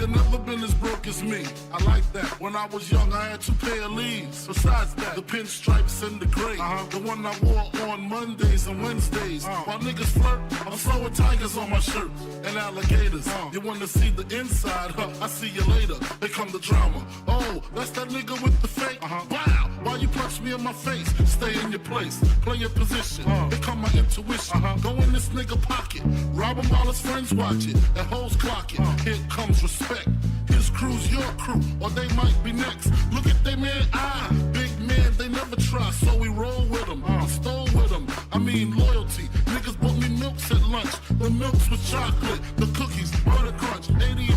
nigga never been as broke as me. I like that. When I was young, I had 2 pair of leaves. Besides that, the pinstripes and the gray. The one I wore on Mondays and Wednesdays. While niggas flirt, I'm throwing tigers on my shirt and alligators. You wanna see the inside? I see you later. They come the drama. Oh, that's that nigga with the fake. Wow, why you punch me in my face? Stay in your place, play your position. Here come my intuition. Go in this nigga pocket, rob him while his friends watch it. And hoes clock it. Here comes respect. His crew's your crew, or they might be next. Look at they man, big man, they never try, so we roll with them. I stole with them, I mean loyalty. Niggas bought me milks at lunch. The milks with chocolate, the cookies, butter crunch, 80.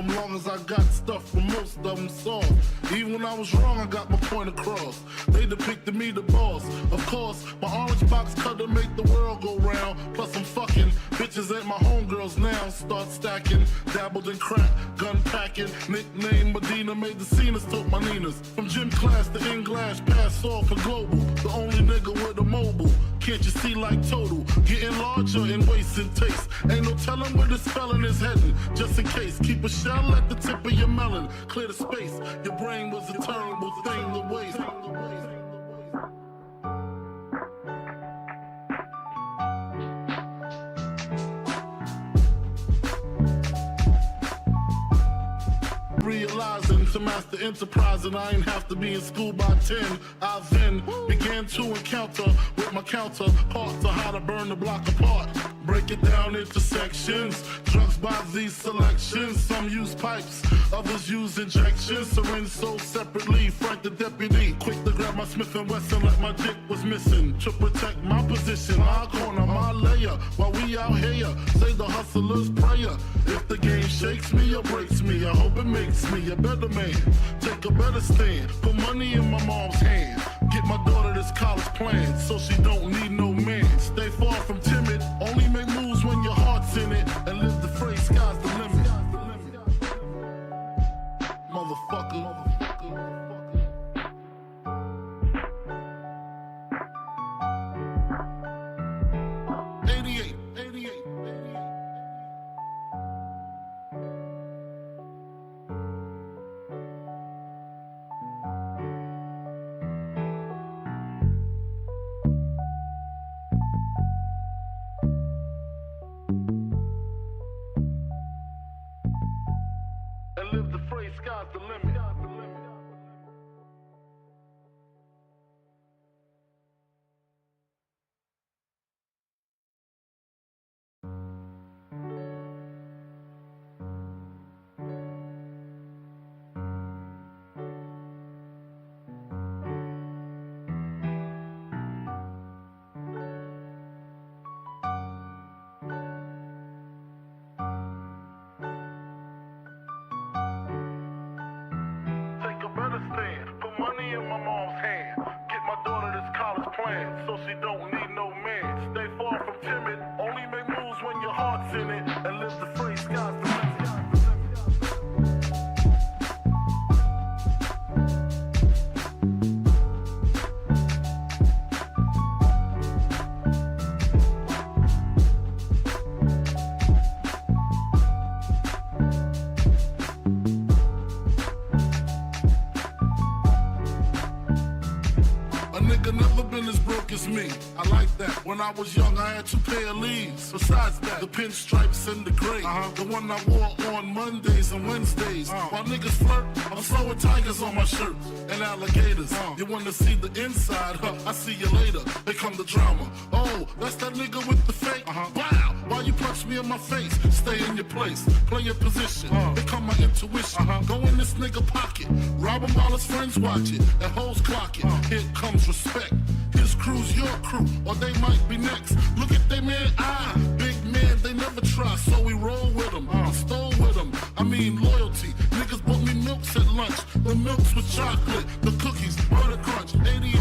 Long as I got stuff from most of them soft. Even when I was wrong, I got my point across. They depicted me the boss. Of course, my orange box cutter make the world go round. Plus I'm fucking bitches ain't my homegirls now. Start stacking, dabbled in crack, gun packing. Nickname Medina, made the scenes, took my Ninas. From gym class to English, pass off for global. The only nigga with a mobile. Can't you see like total? Getting larger in waist and taste. Ain't no telling where this felon is heading. Just in case, keep a shell at the tip of your melon. Clear the space. Your brain was a terrible thing to waste. Realizing to master enterprise, and I ain't have to be in school by 10. I then began to encounter with my counterparts on how to burn the block apart. Break it down into sections. Drugs by these selections. Some use pipes, others use injections. Syringe sold separately. Frank the deputy, quick to grab my Smith & Wesson like my dick was missing. To protect my position, my corner, my layer. While we out here, say the hustler's prayer. If the game shakes me or breaks me, I hope it makes me a better man. Take a better stand. Put money in my mom's hand. Get my daughter this college plan, so she don't need no man. Stay far from timid. Only make moves when your heart's in it. And live the phrase, sky's the limit. Motherfucker. 88. And live the phrase, sky's the limit. Put money in my mom's hand. Get my daughter this college plan, so she don't need no man. Stay far from timid. Only make moves when your heart's in it. And live the phrase, sky's the limit. Never been as broke as me. I like that. When I was young, I had 2 pair of leaves. Besides that, the pinstripes and the gray. The one I wore on Mondays and Wednesdays. While niggas flirt, I'm throwing tigers on my shirt and alligators. You wanna see the inside? I see you later. They come the drama. Oh, that's that nigga with the fake. Wow, why you punch me in my face? Stay in your place, play your position. Here come my intuition. Go in this nigga pocket, rob him while his friends watch it. And hoes clock it. Here comes respect. His crew's your crew, or they might be next. Look at they man, big man, they never try, so we roll with them. I stole with them, I mean loyalty. Niggas bought me milks at lunch. The milks with chocolate, the cookies, butter crunch, 80.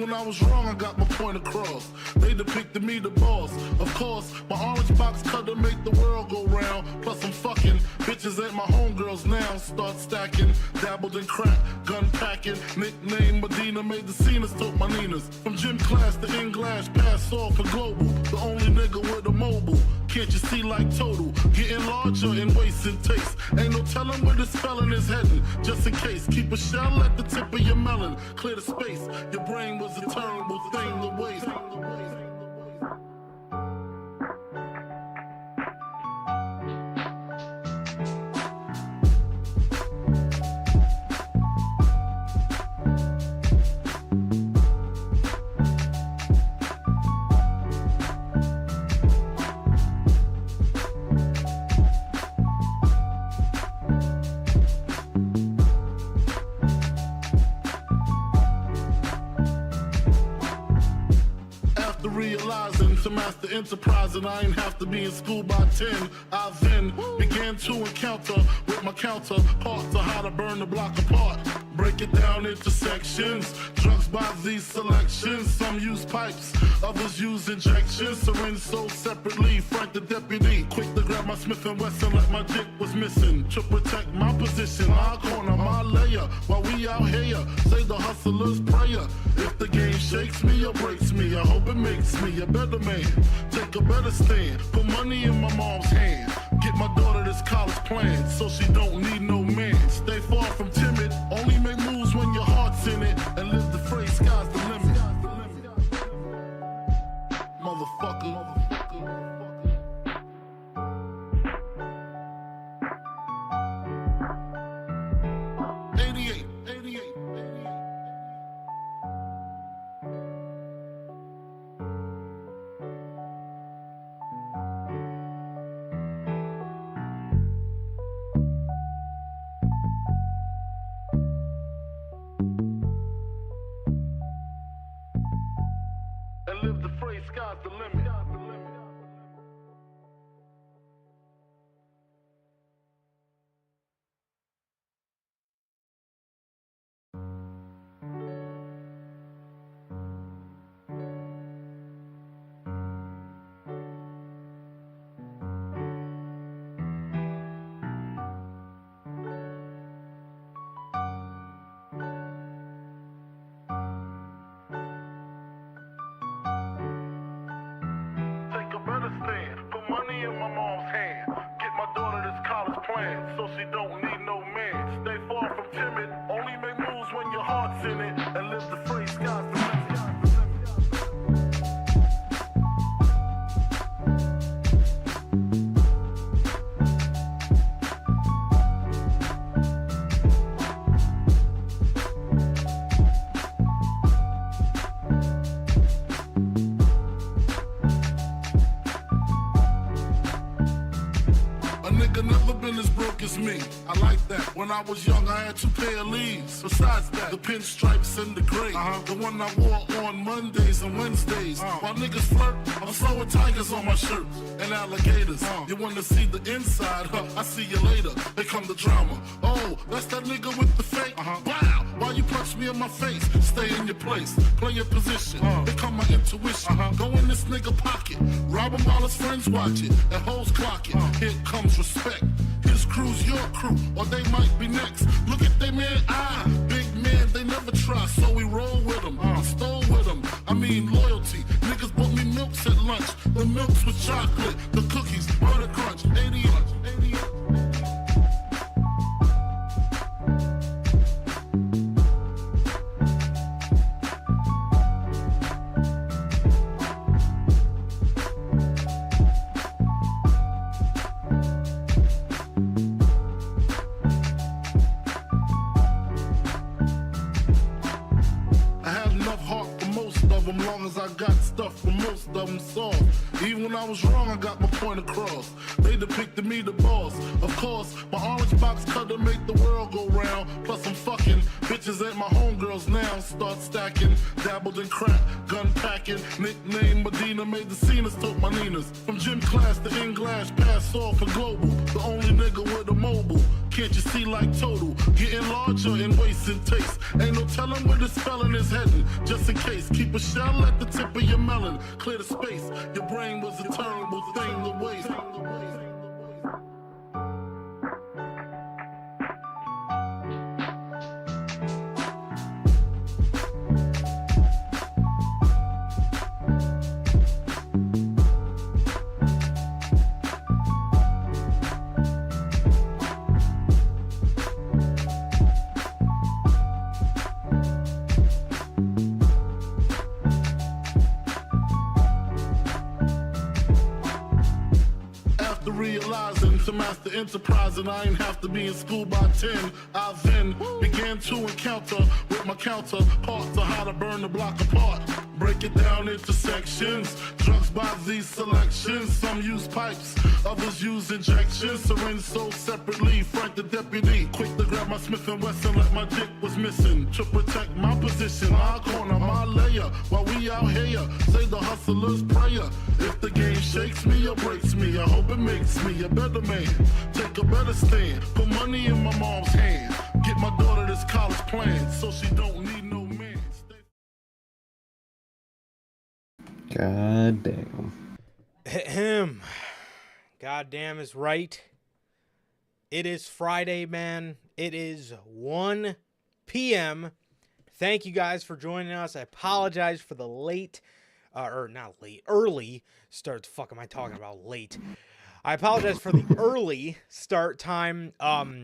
Even when I was wrong, I got my point across. They depicted me the boss. Of course, my orange box cutter make the world go round. Plus I'm fucking bitches ain't my homegirls now. Start stacking, dabbled in crack, gun packing. Nickname Medina, made the scenes, took my Ninas. From gym class to English, pass off for global. The only nigga with a mobile. Can't you see like total? Getting larger in waist and taste. Ain't no telling where this spelling is heading. Just in case, keep a shell at the tip of your melon. Clear the space. Your brain was a terrible thing to waste. Realizing to master enterprise and I ain't have to be in school by 10. I then began to encounter with my counterparts of how to burn the block apart. Break it down into sections. Drugs by these selections. Some use pipes, others use injections. Syringe sold separately. Frank the deputy, quick to grab my Smith & Wesson like my dick was missing. To protect my position, my corner, my layer. While we out here, say the hustler's prayer. If the game shakes me or breaks me, I hope it makes me a better man. Take a better stand, put money in my mom's hand. Get my daughter this college plan, so she don't need no man. Stay far from timid, only make moves when your heart's in it. And live the phrase, sky's the limit. Motherfucker. 88. And live the phrase, sky's the limit. Put money in my mom's hand. Get my daughter this college plan, so she don't need no man. Stay far from timid, only make moves when your heart's in it. And live the phrase, sky's the limit. Never been as broke as me. I like that. When I was young, I had 2 pair of leaves. Besides that, the pinstripes and the gray. The one I wore on Mondays and Wednesdays. While niggas flirt, I'm sewing tigers on my shirt and alligators. You wanna see the inside? I see you later. Here come the drama. Oh, that's that nigga with the fake. Wow, why you punch me in my face? Stay in your place, play your position. Here come my intuition. Go in this nigga pocket, rob him while his friends watch it, and hoes clock it. Here comes respect. His crew's your crew, or they might be next. Look at they man, big man, they never try, so we roll with them. I stole with them, I mean loyalty. Niggas bought me milks at lunch, the milks with chocolate, the cookies, butter crunch, 88. Long as I got stuff for most of them soft. Even when I was wrong, I got my point across. They depicted me the boss. Of course, my orange box cutter make the world go round. Plus I'm fucking bitches ain't my homegirls now. Start stacking, dabbled in crack, gun packing. Nickname Medina, made the scenes, took my Ninas. From gym class to English, pass off for global. The only nigga with a mobile. Can't you see like total? Getting larger and wasting taste. Ain't no telling where this felon is heading. Just in case, keep a shell at the tip of your melon. Clear the space. Your brain was a terrible thing to waste. Realizing to master enterprise and I ain't have to be in school by 10. I then began to encounter with my counterparts on how to burn the block apart. Break it down into sections. Drugs by these selections. Some use pipes, others use injections. Syringe sold separately. Frank the deputy, quick to grab my Smith & Wesson like my dick was missing. To protect my position, my corner, my layer. While we out here, say the hustler's prayer. If the game shakes me or breaks me, I hope it makes me a better man. Take a better stand. Put money in my mom's hand. Get my daughter this college plan so she don't need no man. God damn. Him. God damn is right. It is Friday, man. It is 1 p.m. Thank you guys for joining us. I apologize for the early start. The fuck am I talking about? Late. I apologize for the early start time.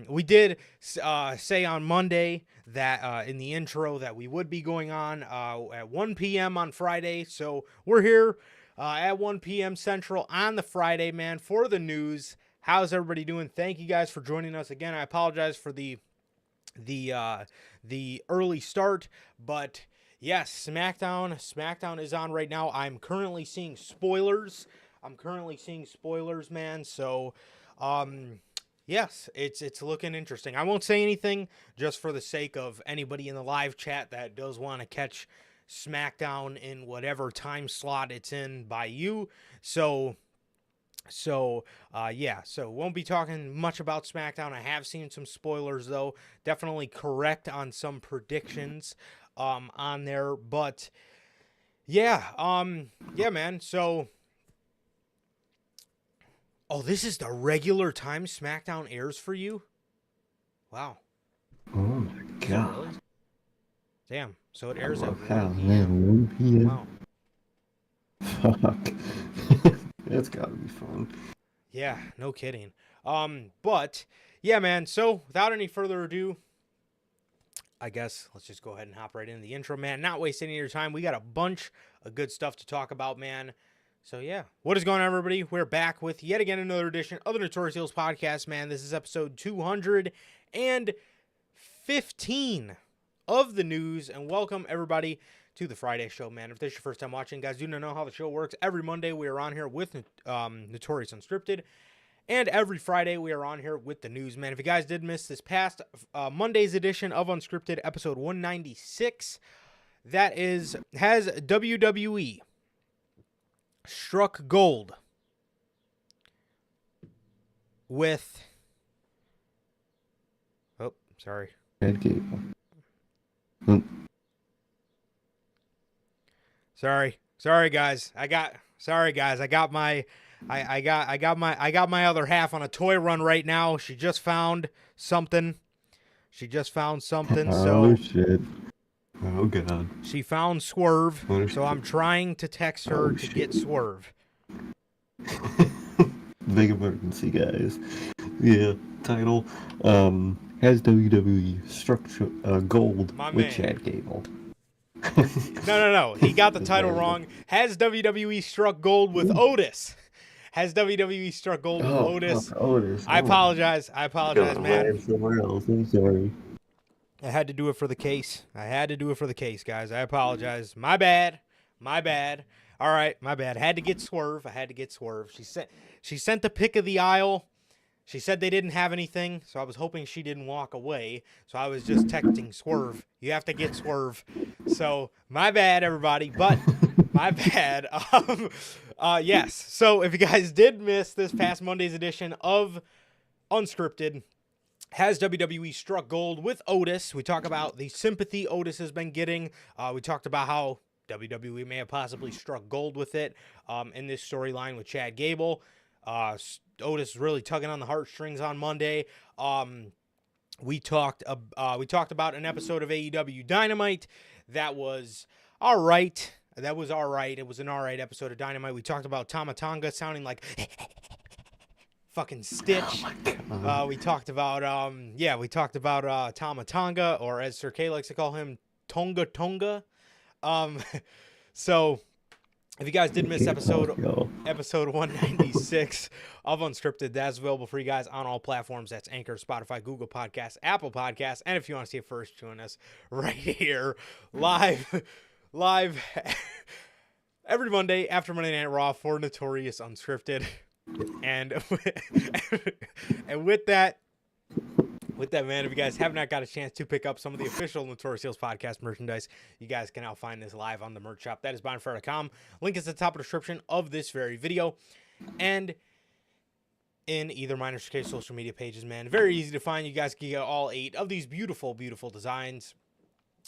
We did say on Monday that in the intro that we would be going on at 1 p.m. on Friday. So we're here at 1 p.m. Central on the Friday, man, for the news. How's everybody doing? Thank you guys for joining us again. I apologize for the early start, but yes, SmackDown is on right now. I'm currently seeing spoilers. Man. So, yes, it's looking interesting. I won't say anything just for the sake of anybody in the live chat that does want to catch SmackDown in whatever time slot it's in by you. So won't be talking much about SmackDown. I have seen some spoilers though. Definitely correct on some predictions on there, but yeah, man. So, oh, this is the regular time SmackDown airs for you? Wow. Oh my god. Really? Damn. So it airs at 1 p.m. Wow. Fuck. That's gotta be fun. Yeah, no kidding. But yeah, man. So without any further ado, I guess let's just go ahead and hop right into the intro, man. Not waste any of your time. We got a bunch of good stuff to talk about, man. So yeah, what is going on, everybody? We're back with yet again another edition of the Notorious podcast, man. This is episode 215 of the news, and welcome everybody to the Friday show, man. If this is your first time watching, guys, do not know how the show works. Every Monday we are on here with Notorious Unscripted, and every Friday we are on here with the news, man. If you guys did miss this past Monday's edition of Unscripted, episode 196, has WWE struck gold with Red Gable. Sorry guys. I got my other half on a toy run right now. She just found something. Oh shit. Oh god. She found Swerve, so I'm trying to text her to get Swerve. Big emergency, guys. Yeah, title. Has WWE struck gold with Chad Gable? No. He got the title wrong. Has WWE struck gold with Otis? Has WWE struck gold with Otis? Otis. I apologize, man. Somewhere else. I'm sorry. I had to do it for the case. Guys. I apologize. My bad. All right, my bad. Had to get Swerve. She sent the pick of the aisle. She said they didn't have anything, so I was hoping she didn't walk away. So I was just texting Swerve. You have to get Swerve. So my bad, everybody. But my bad. Yes. So if you guys did miss this past Monday's edition of Unscripted, Has WWE struck gold with Otis? We talk about the sympathy Otis has been getting. We talked about how WWE may have possibly struck gold with it in this storyline with Chad Gable. Otis really tugging on the heartstrings on Monday. We talked about an episode of AEW Dynamite that was all right. That was all right. It was an all right episode of Dynamite. We talked about Tama Tonga sounding like fucking Stitch. We talked about Tama Tonga, or as Sir K likes to call him, Tonga Tonga. So if you guys did miss episode 196 of Unscripted, that's available for you guys on all platforms. That's Anchor, Spotify, Google Podcasts, Apple Podcasts, and if you want to see it first, join us right here live every Monday after Monday Night Raw for Notorious Unscripted. And with that, man, if you guys have not got a chance to pick up some of the official Notorious Heels podcast merchandise, you guys can now find this live on the merch shop. That is bonfire.com. Link is at the top of the description of this very video. And in either mine or Case social media pages, man. Very easy to find. You guys can get all 8 of these beautiful, beautiful designs.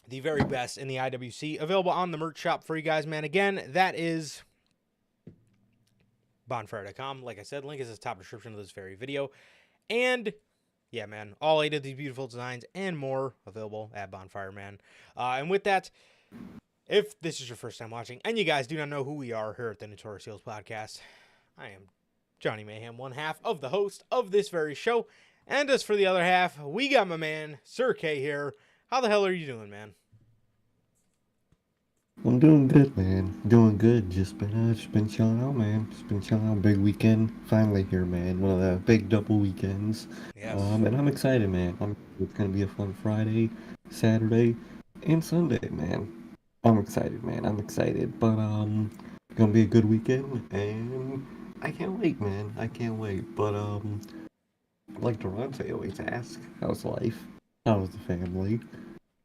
The very best in the IWC. Available on the merch shop for you guys, man. Again, that is bonfire.com. Like I said, link is at the top of the description of this very video. And yeah, man, all 8 of these beautiful designs and more available at Bonfire, man. And with that, if this is your first time watching and you guys do not know who we are here at the Notorious Heels podcast, I am Johnny Mayhem, one half of the host of this very show. And as for the other half, we got my man, Sir K here. How the hell are you doing, man? I'm doing good, man. Doing good. Just been chilling out, man. Just been chilling out. Big weekend finally here, man. One of the big double weekends. Yes. And I'm excited, man. It's gonna be a fun Friday, Saturday, and Sunday, man. I'm excited, man. I'm excited. But gonna be a good weekend, and I can't wait, man. I can't wait. But like Durante always asks, how's life? How's the family?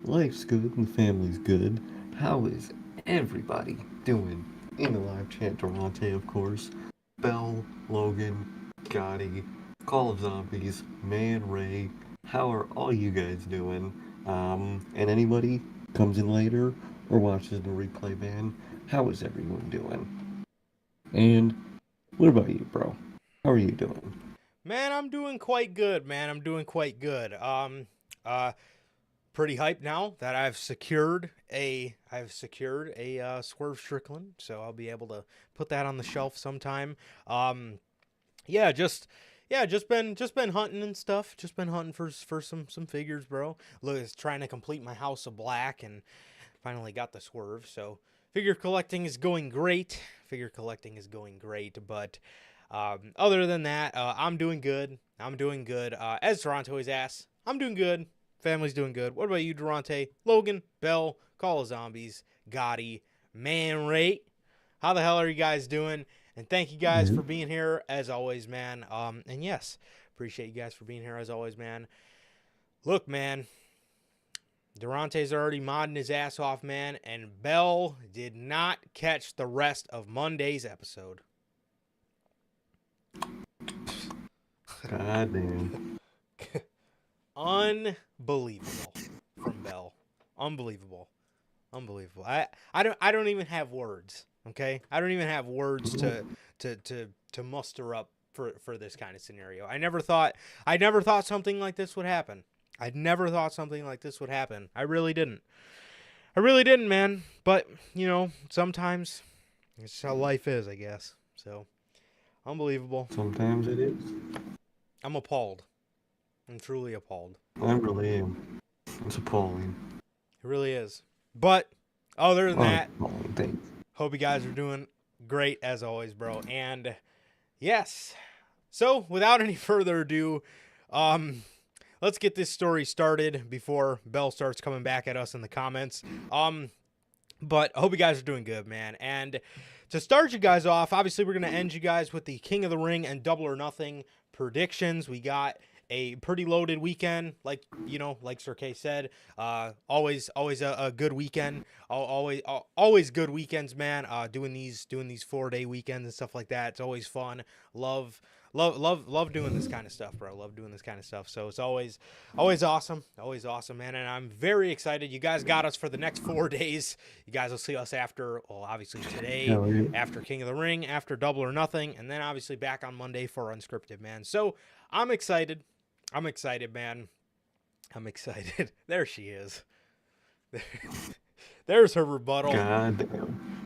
Life's good and the family's good. How is everybody doing in the live chat? Durante, of course. Bell, Logan, Gotti, Call of Zombies, Man Ray. How are all you guys doing? And anybody comes in later or watches the replay, man, how is everyone doing? And what about you, bro? How are you doing? Man, I'm doing quite good, man. I'm doing quite good. Pretty hyped now that I've secured a Swerve Strickland, so I'll be able to put that on the shelf sometime. Just been hunting and stuff. Just been hunting for some figures, bro. Look, it's trying to complete my house of black and finally got the Swerve. So figure collecting is going great. But other than that, I'm doing good. As Toronto always asks, I'm doing good. Family's doing good. What about you, Durante, Logan, Bell, Call of Zombies, Gotti, Man Ray? How the hell are you guys doing? And thank you guys for being here as always, man. And yes, appreciate you guys for being here as always, man. Look, man, Durante's already modding his ass off, man, and Bell did not catch the rest of Monday's episode. God damn. Unbelievable from Bell. Unbelievable. I don't even have words. Okay, I don't even have words to muster up for this kind of scenario. I never thought something like this would happen. I really didn't. Man. But you know, sometimes it's how life is, I guess. So unbelievable. Sometimes it is. I'm appalled. I'm truly appalled. I really am. It's appalling. It really is. But other than that, Thanks. hope you guys are doing great as always, bro. And yes. So without any further ado, let's get this story started before Bell starts coming back at us in the comments. But I hope you guys are doing good, man. And to start you guys off, obviously we're going to end you guys with the King of the Ring and Double or Nothing predictions. We got a pretty loaded weekend, like Sir K said. Always a good weekend. Always good weekends, man. Doing these 4-day weekends and stuff like that. It's always fun. Love love doing this kind of stuff, bro. Love doing this kind of stuff. So it's always awesome, man. And I'm very excited. You guys got us for the next 4 days. You guys will see us after, well, obviously today, after King of the Ring, after Double or Nothing, and then obviously back on Monday for Unscripted, man. So I'm excited. I'm excited, man. I'm excited. There she is. There's her rebuttal. God damn.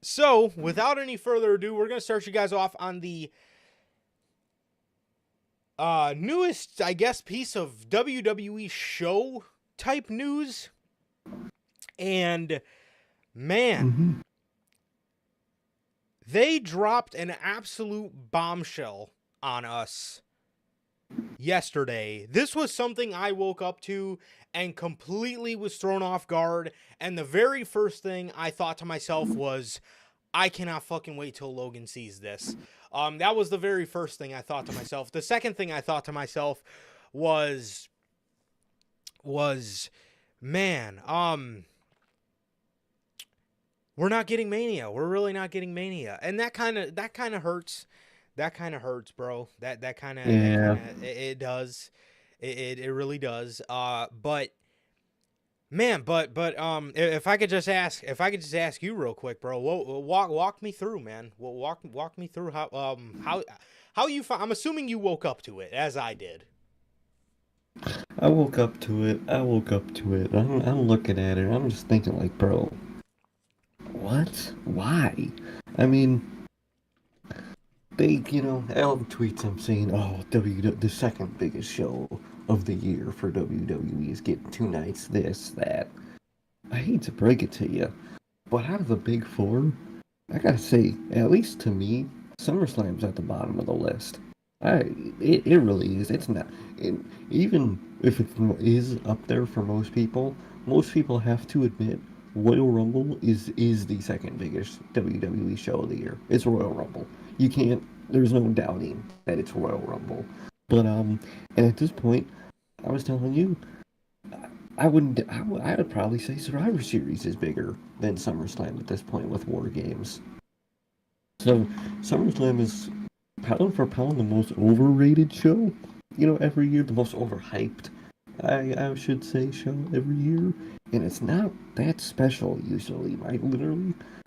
So without any further ado, we're gonna start you guys off on the newest, I guess, piece of WWE show type news. And man, they dropped an absolute bombshell on us yesterday. This was something I woke up to and completely was thrown off guard. And the very first thing I thought to myself was, I cannot fucking wait till Logan sees this. That was the very first thing I thought to myself. The second thing I thought to myself was man, we're not getting Mania. We're really not getting Mania. And that kind of hurts. That kind of hurts, bro. That kind of, it does. It really does. But man, if I could just ask you real quick, bro, walk me through, man. Walk me through how you. I'm assuming you woke up to it as I did. I woke up to it. I'm looking at it. I'm just thinking, like, bro, what? Why? I mean, they, all the tweets I'm seeing, oh, the second biggest show of the year for WWE is getting 2 nights, this, that. I hate to break it to you, but out of the big 4, I gotta say, at least to me, SummerSlam's at the bottom of the list. It really is. It's not. Even if it is up there for most people have to admit Royal Rumble is the second biggest WWE show of the year. It's Royal Rumble. You can't. There's no doubting that it's Royal Rumble. But and at this point, I was telling you, I would probably say Survivor Series is bigger than SummerSlam at this point with War Games. So SummerSlam is pound for pound the most overrated show, every year, the most overhyped, I should say, show every year, and it's not that special usually.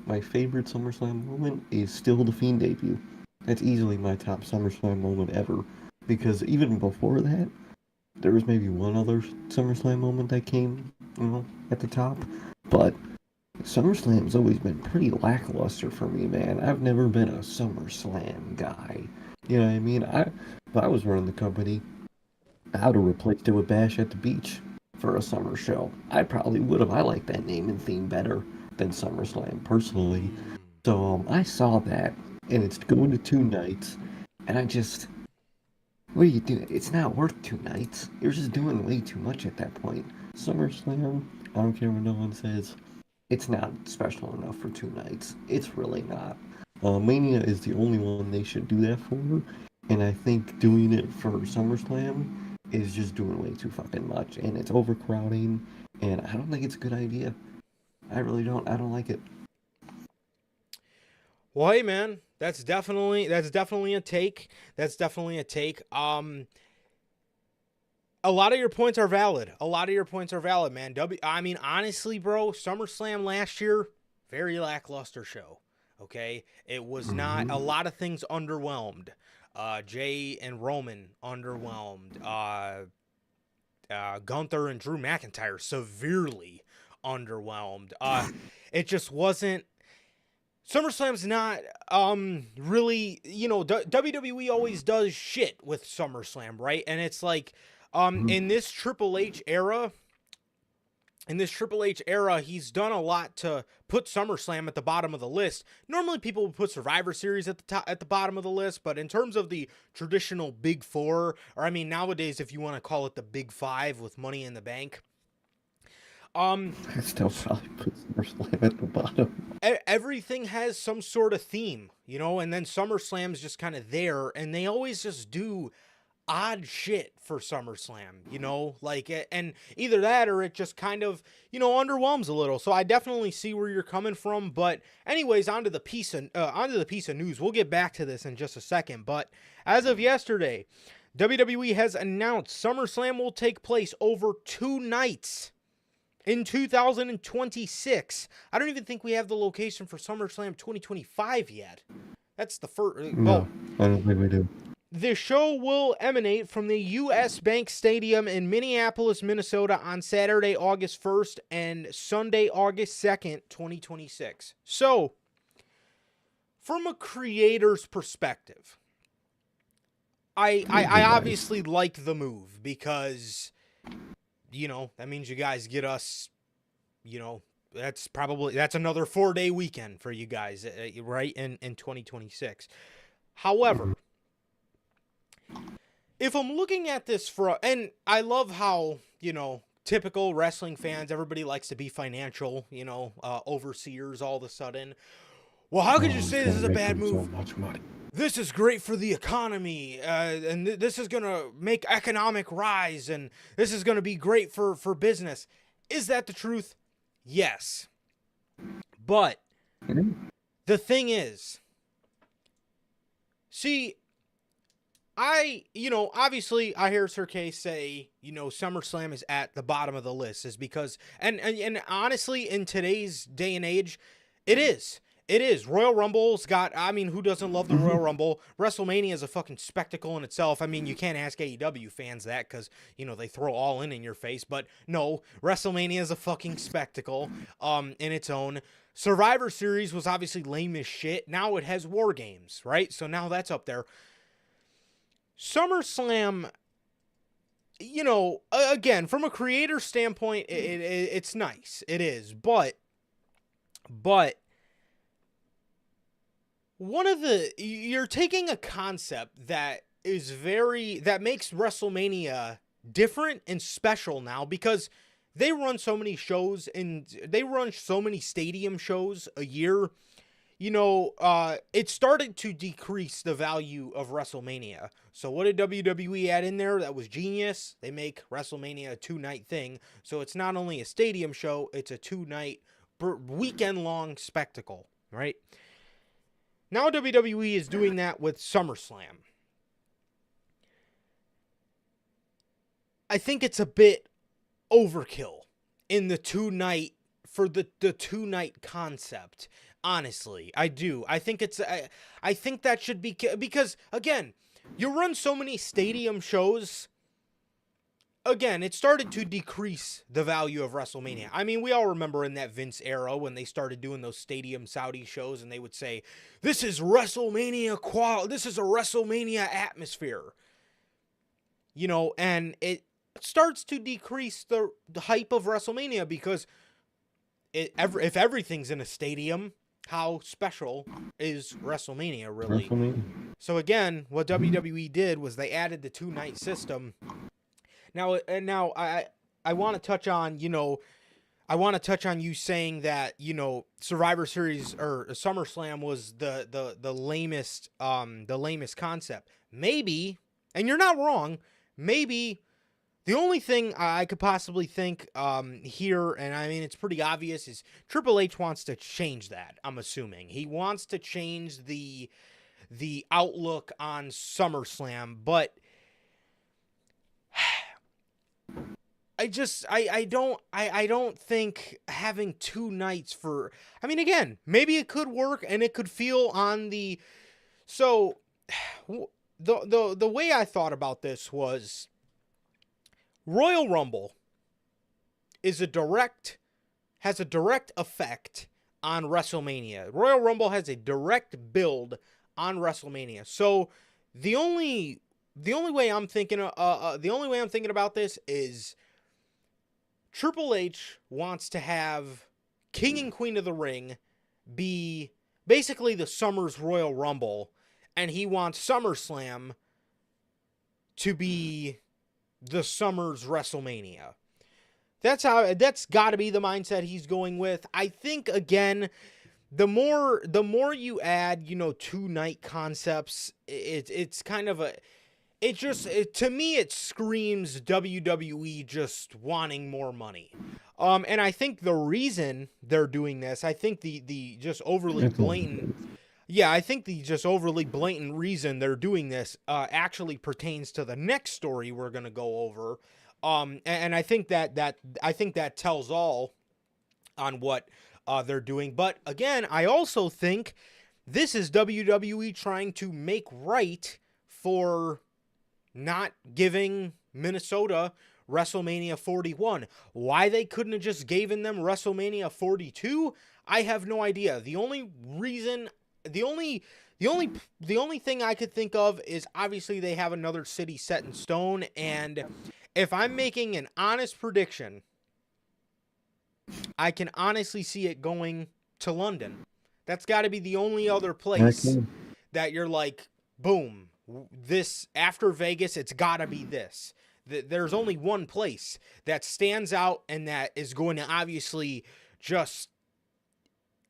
My favorite SummerSlam moment is still the Fiend debut. That's easily my top SummerSlam moment ever, because even before that, there was maybe one other SummerSlam moment that came, at the top, but SummerSlam's always been pretty lackluster for me, man. I've never been a SummerSlam guy. You know what I mean? If I was running the company, I would have replaced it with Bash at the Beach for a summer show. I probably would have. I like that name and theme better than SummerSlam, personally. So, I saw that, and it's going to 2 nights, and what are you doing? It's not worth 2 nights. You're just doing way too much at that point. SummerSlam, I don't care what no one says, it's not special enough for 2 nights. It's really not. Mania is the only one they should do that for, and I think doing it for SummerSlam is just doing way too fucking much, and it's overcrowding, and I don't think it's a good idea. I really don't. I don't like it. Well, hey, man, that's definitely a take. That's definitely a take. A lot of your points are valid. Man. I mean, honestly, bro, SummerSlam last year, very lackluster show. Okay, it was not. A lot of things underwhelmed. Jay and Roman underwhelmed. Gunther and Drew McIntyre severely underwhelmed. It just wasn't. SummerSlam's not really, WWE always does shit with SummerSlam, right? And it's like in this Triple H era, he's done a lot to put SummerSlam at the bottom of the list. Normally people would put Survivor Series at the bottom of the list, but in terms of the traditional Big 4, or I mean nowadays if you want to call it the Big 5 with Money in the Bank, I still probably put SummerSlam at the bottom. Everything has some sort of theme, and then SummerSlam's just kind of there, and they always just do odd shit for SummerSlam, you know, like, and either that or it just kind of, you know, underwhelms a little. So I definitely see where you're coming from. But anyways, onto the piece of news. We'll get back to this in just a second. But as of yesterday, WWE has announced SummerSlam will take place over 2 nights in 2026. I don't even think we have the location for SummerSlam 2025 yet. That's the first. No, I don't think we do. The show will emanate from the U.S. Bank Stadium in Minneapolis, Minnesota on Saturday, August 1st and Sunday, August 2nd, 2026. So, from a creator's perspective, I obviously like the move because, you know, that means you guys get us, you know, that's another 4-day weekend for you guys, right, in 2026. However, if I'm looking at this and I love how, you know, typical wrestling fans, everybody likes to be financial, you know, overseers all of a sudden. Well, how could you say this is a bad move? So much money. This is great for the economy, and this is going to make economic rise, and this is going to be great for business. Is that the truth? Yes. But the thing is, see, you know, obviously I hear Sir K say, you know, SummerSlam is at the bottom of the list is because, and honestly, in today's day and age, it is. It is. Royal Rumble's got, I mean, who doesn't love the Royal Rumble? WrestleMania is a fucking spectacle in itself. I mean, you can't ask AEW fans that because, you know, they throw all in your face. But no, WrestleMania is a fucking spectacle in its own. Survivor Series was obviously lame as shit. Now it has War Games, right? So now that's up there. SummerSlam, you know, again, from a creator standpoint, it's nice. It is. But you're taking a concept that makes WrestleMania different and special now because they run so many shows and they run so many stadium shows a year. You know, it started to decrease the value of WrestleMania. So what did WWE add in there? That was genius. They make WrestleMania a 2-night thing. So it's not only a stadium show, it's a 2-night weekend-long spectacle, right? Now WWE is doing that with SummerSlam. I think it's a bit overkill in the 2-night for the 2-night concept. Honestly, I do. I think I think that should be because again, you run so many stadium shows. Again, it started to decrease the value of WrestleMania. I mean, we all remember in that Vince era when they started doing those stadium Saudi shows and they would say, "This is WrestleMania quality. This is a WrestleMania atmosphere." You know, and it starts to decrease the hype of WrestleMania because if everything's in a stadium, how special is WrestleMania really? WrestleMania. So again, what WWE did was they added the 2-night system. Now I want to touch on, you know, you saying that, you know, Survivor Series or SummerSlam was the lamest concept. Maybe, and you're not wrong, maybe the only thing I could possibly think here, and I mean, it's pretty obvious, is Triple H wants to change that, I'm assuming. He wants to change the outlook on SummerSlam, but I don't think having 2 nights for, I mean, again, maybe it could work and it could feel on the, so the way I thought about this was Royal Rumble has a direct effect on WrestleMania. Royal Rumble has a direct build on WrestleMania. So the only way I'm thinking about this is Triple H wants to have King and Queen of the Ring be basically the Summer's Royal Rumble, and he wants SummerSlam to be the Summer's WrestleMania. That's got to be the mindset he's going with. I think, again, the more you add, you know, 2-night concepts, it's kind of to me, it screams WWE just wanting more money. And I think the reason they're doing this, I think the just overly blatant, I think the just overly blatant reason they're doing this actually pertains to the next story we're gonna go over. And I think that tells all on what they're doing. But again, I also think this is WWE trying to make right for not giving Minnesota WrestleMania 41. Why they couldn't have just given them WrestleMania 42, I have no idea. The only thing I could think of is obviously they have another city set in stone, and if I'm making an honest prediction, I can honestly see it going to London. That's got to be the only other place that you're like, boom, this after Vegas, it's got to be this. There's only one place that stands out and that is going to obviously just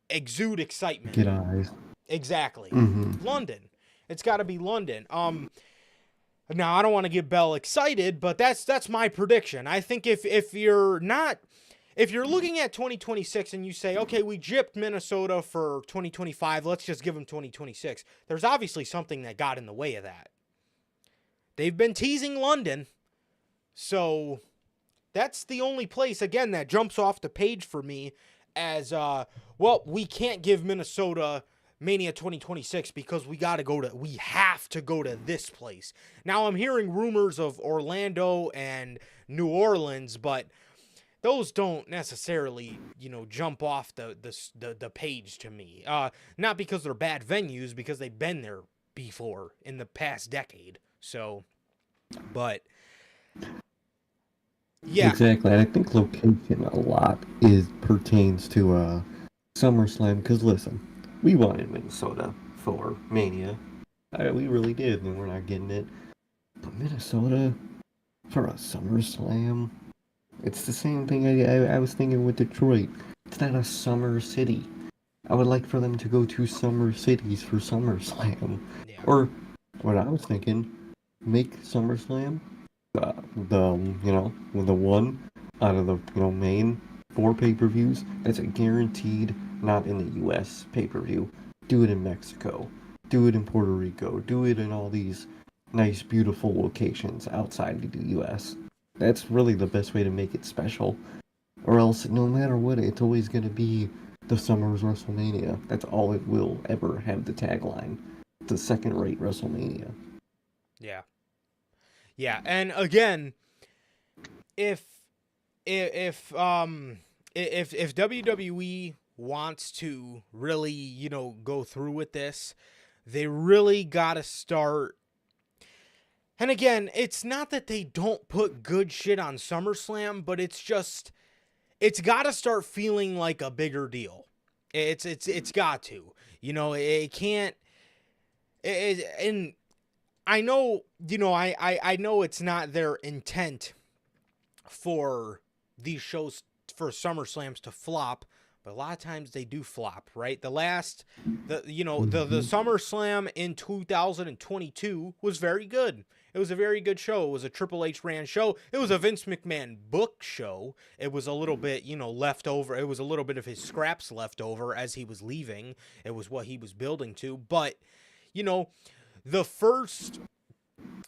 exude excitement. Get eyes. Exactly. Mm-hmm. London. It's got to be London. Now I don't want to get Bell excited, but that's my prediction. I think if you're looking at 2026 and you say, okay, we gypped Minnesota for 2025, let's just give them 2026. There's obviously something that got in the way of that. They've been teasing London, so that's the only place, again, that jumps off the page for me as, well, we can't give Minnesota Mania 2026 because we have to go to this place. Now I'm hearing rumors of Orlando and New Orleans, but those don't necessarily, jump off the page to me. Not because they're bad venues, because they've been there before in the past decade. So, but yeah, exactly. And I think location a lot pertains to SummerSlam. Because listen, we wanted Minnesota for Mania. We really did, and we're not getting it. But Minnesota for a SummerSlam. It's the same thing I was thinking with Detroit. It's not a summer city. I would like for them to go to summer cities for SummerSlam. Yeah. Or, what I was thinking, make SummerSlam the one out of the main 4 pay-per-views that's a guaranteed not in the US pay-per-view. Do it in Mexico. Do it in Puerto Rico. Do it in all these nice, beautiful locations outside the US. That's really the best way to make it special. Or else, no matter what, it's always going to be the Summer's WrestleMania. That's all it will ever have the tagline. The second-rate WrestleMania. Yeah. Yeah, and again, if WWE wants to really, go through with this, they really got to start. And again, it's not that they don't put good shit on SummerSlam, but it's got to start feeling like a bigger deal. It's got to. It can't. And I know, I know it's not their intent for these shows, for SummerSlams to flop, but a lot of times they do flop, right? The SummerSlam in 2022 was very good. It was a very good show. It was a Triple H ran show. It was a Vince McMahon book show. It was a little bit, left over. It was a little bit of his scraps left over as he was leaving. It was what he was building to. But, the first,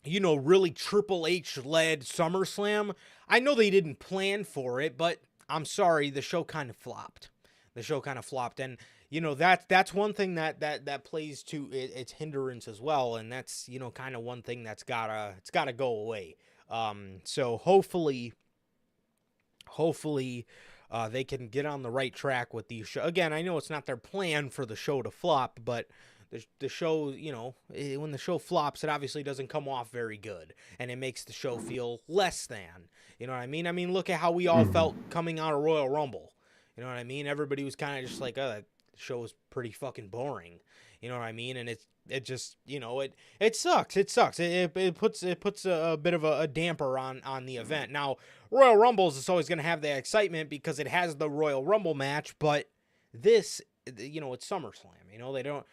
really Triple H-led SummerSlam, I know they didn't plan for it, but I'm sorry, the show kind of flopped. And, that's one thing that plays to its hindrance as well, and that's, kind of one thing that's gotta go away. So hopefully they can get on the right track with these shows. Again, I know it's not their plan for the show to flop, but the show, when the show flops, it obviously doesn't come off very good, and it makes the show feel less than. You know what I mean? I mean, look at how we all felt coming out of Royal Rumble. You know what I mean? Everybody was kind of just like, oh, that show is pretty fucking boring. You know what I mean? And it just, it sucks. It sucks. It puts a bit of a damper on the event. Now, Royal Rumbles is always going to have that excitement because it has the Royal Rumble match, but this, it's SummerSlam. They don't.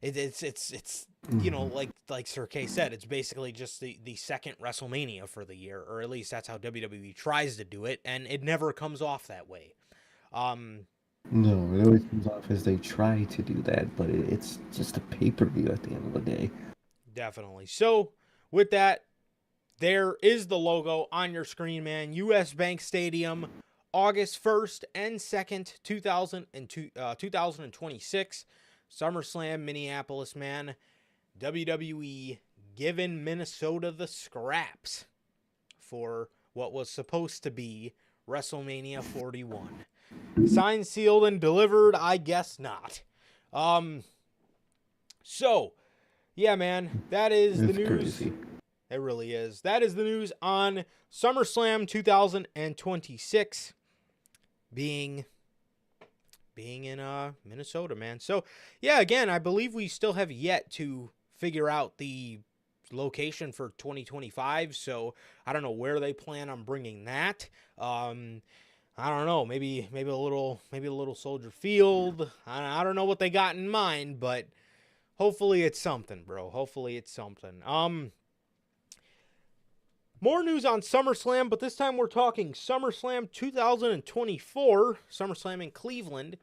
It's you know, like Sir K said, it's basically just the second WrestleMania for the year, or at least that's how WWE tries to do it, and it never comes off that way. No, it always comes off as they try to do that, but it's just a pay-per-view at the end of the day. Definitely. So with that, there is the logo on your screen, man. US Bank Stadium, August 1st and 2nd, 2026. SummerSlam, Minneapolis, man. WWE giving Minnesota the scraps for what was supposed to be WrestleMania 41. Signed, sealed, and delivered? I guess not. So, yeah, man, that is the news. Crazy. It really is. That is the news on SummerSlam 2026 being in Minnesota, man. So, yeah, again, I believe we still have yet to figure out the location for 2025. So, I don't know where they plan on bringing that. I don't know. Maybe a little Soldier Field. I don't know what they got in mind, but hopefully it's something, bro. Hopefully it's something. More news on SummerSlam, but this time we're talking SummerSlam 2024, SummerSlam in Cleveland.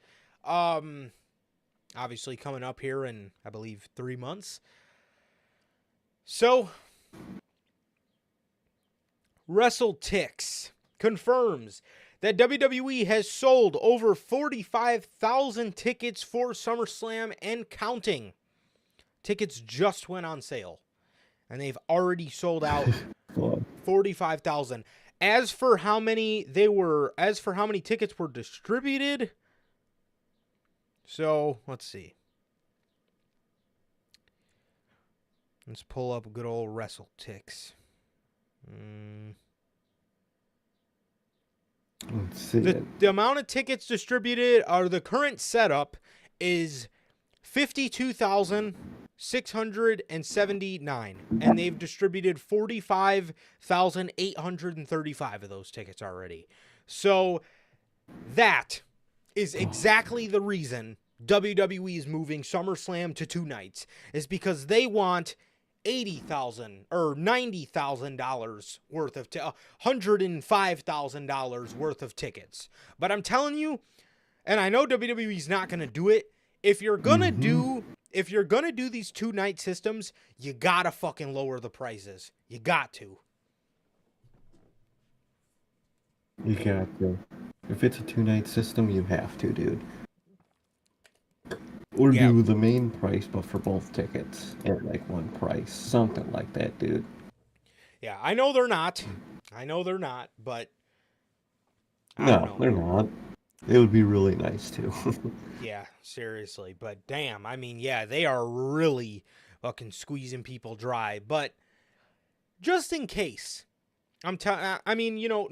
Obviously coming up here in, I believe, 3 months. So, WrestleTix confirms that WWE has sold over 45,000 tickets for SummerSlam and counting. Tickets just went on sale, and they've already sold out 45,000. As for how many tickets were distributed, so let's see. Let's pull up good old WrestleTix. Let's see The amount of tickets distributed, or the current setup, is 52,679, and they've distributed 45,835 of those tickets already. So that is exactly the reason WWE is moving SummerSlam to 2 nights, is because they want $80,000 or $90,000 worth of $105,000 worth of tickets. But I'm telling you, and I know WWE's not going to do it. If you're going to do these 2-night systems, you got to fucking lower the prices. You got to. You got to. If it's a 2-night system, you have to, dude. Or do the main price, but for both tickets at like one price. Something like that, dude. Yeah, I know they're not, but I don't know. They're not. It would be really nice too. Yeah, seriously. But damn, I mean, yeah, they are really fucking squeezing people dry. But just in case, I mean, you know,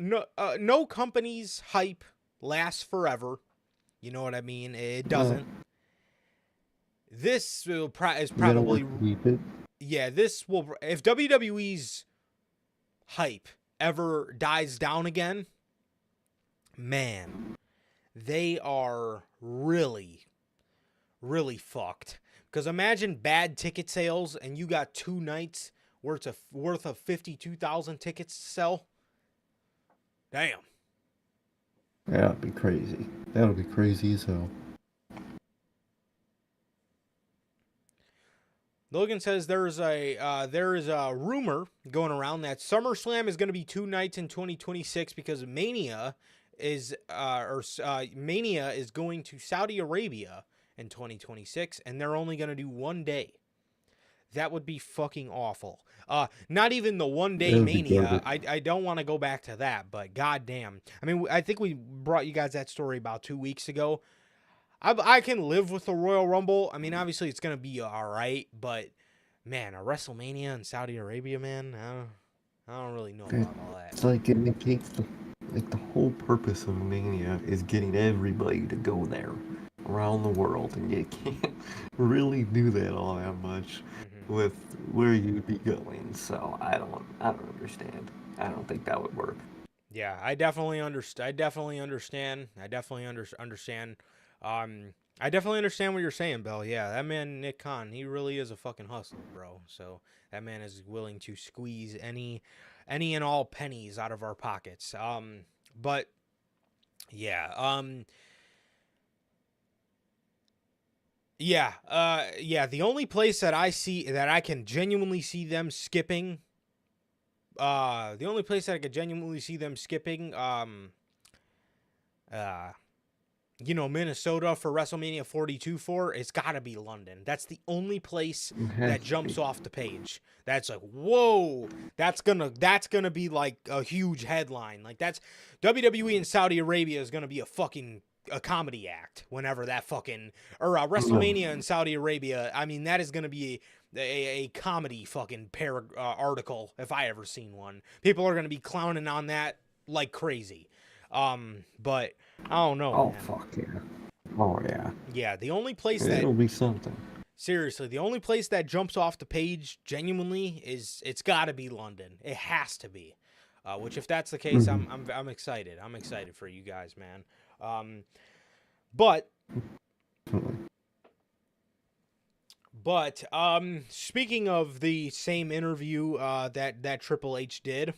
no company's hype lasts forever. You know what I mean? It doesn't. This is probably, yeah, this will, if WWE's hype ever dies down again, man, they are really, really fucked. Because imagine bad ticket sales and you got 2 nights worth of 52,000 tickets to sell. Damn. That would be crazy. That would be crazy as hell. Logan says there is a rumor going around that SummerSlam is going to be 2 nights in 2026 because Mania is going to Saudi Arabia in 2026, and they're only going to do 1 day. That would be fucking awful. Not even the 1 day Mania. I don't want to go back to that, but goddamn. I mean, I think we brought you guys that story about 2 weeks ago. I can live with the Royal Rumble. I mean, obviously it's going to be all right, but man, a WrestleMania in Saudi Arabia, man, I don't really know about all that. It's like it negates the whole purpose of Mania is getting everybody to go there around the world, and you can't really do that all that much with where you'd be going. So I don't understand. I don't think that would work. Yeah, I definitely understand. I definitely understand what you're saying, Bill. Yeah, that man Nick Khan, he really is a fucking hustler, bro. So that man is willing to squeeze any and all pennies out of our pockets. But yeah, yeah. The only place that I see that I can genuinely see them skipping, the only place that I could genuinely see them skipping, uh, Minnesota for WrestleMania 42 for, it's got to be London. That's the only place It has that to jumps be. off the page. That's like, whoa, that's gonna be like a huge headline. Like that's WWE in Saudi Arabia is gonna be a comedy act whenever that fucking or No. WrestleMania in Saudi Arabia. I mean, that is gonna be a comedy fucking article if I ever seen one. People are gonna be clowning on that like crazy. But I don't know, Oh, man. fuck yeah. Oh, yeah. Yeah, the only place that It'll be something. seriously, the only place that jumps off the page genuinely is it's got to be London. It has to be. Which if that's the case, Mhm. I'm excited. I'm excited for you guys, man. But Definitely. speaking of the same interview that Triple H did,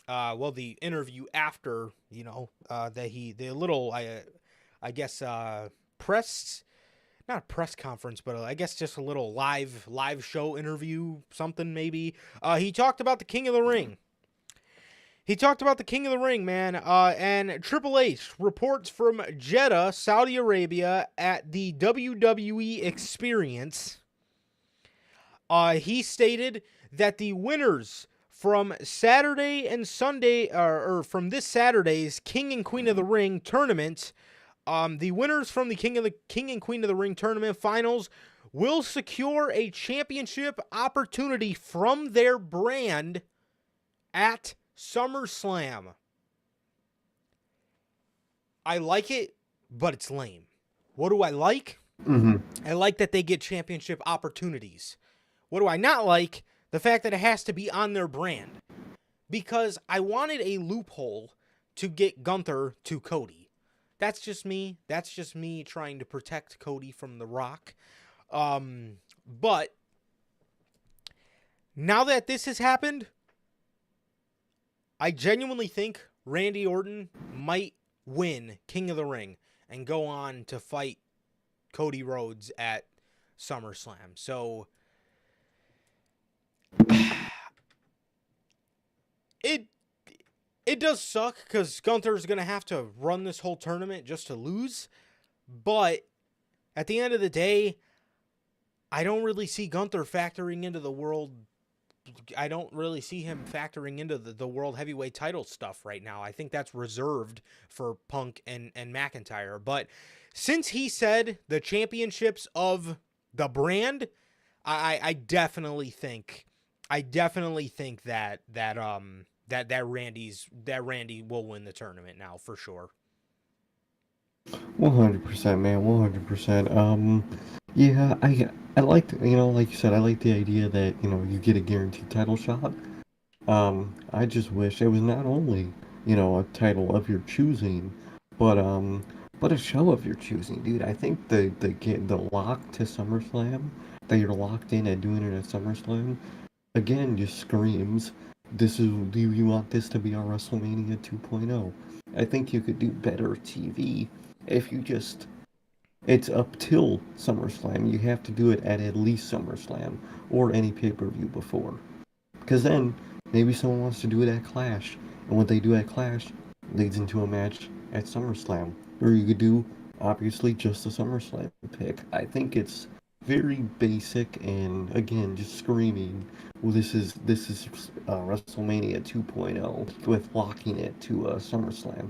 well, the interview after, the little I guess press, not a press conference, but I guess just a little live show interview, something maybe. He talked about the King of the Ring. He talked about the King of the Ring, man. And Triple H reports from Jeddah, Saudi Arabia, at the WWE Experience. He stated that the winners from Saturday and Sunday, or from this Saturday's King and Queen of the Ring tournament, the winners from the King and Queen of the Ring tournament finals will secure a championship opportunity from their brand at SummerSlam. I like it, but it's lame. What do I like? Mhm. I like that they get championship opportunities. What do I not like? The fact that it has to be on their brand. Because I wanted a loophole to get Gunther to Cody. That's just me. That's just me trying to protect Cody from The Rock. But now that this has happened, I genuinely think Randy Orton might win King of the Ring and go on to fight Cody Rhodes at SummerSlam. So it does suck because Gunther's going to have to run this whole tournament just to lose. But at the end of the day, I don't really see Gunther factoring into the world. I don't really see him factoring into the world heavyweight title stuff right now. I think that's reserved for Punk and McIntyre. But since he said the championships of the brand, I definitely think that Randy will win the tournament now for sure. 100%, man. 100%. Yeah, I like, like you said, I like the idea that, you get a guaranteed title shot. I just wish it was not only, a title of your choosing, but a show of your choosing, dude. I think the lock to SummerSlam, that you're locked in at doing it at SummerSlam, again, just screams, do you want this to be our WrestleMania 2.0? I think you could do better TV if you just, it's up till SummerSlam. You have to do it at least SummerSlam or any pay-per-view before. Because then, maybe someone wants to do it at Clash, and what they do at Clash leads into a match at SummerSlam. Or you could do, obviously, just a SummerSlam pick. I think it's very basic and, again, just screaming, well, this is WrestleMania 2.0 with locking it to SummerSlam.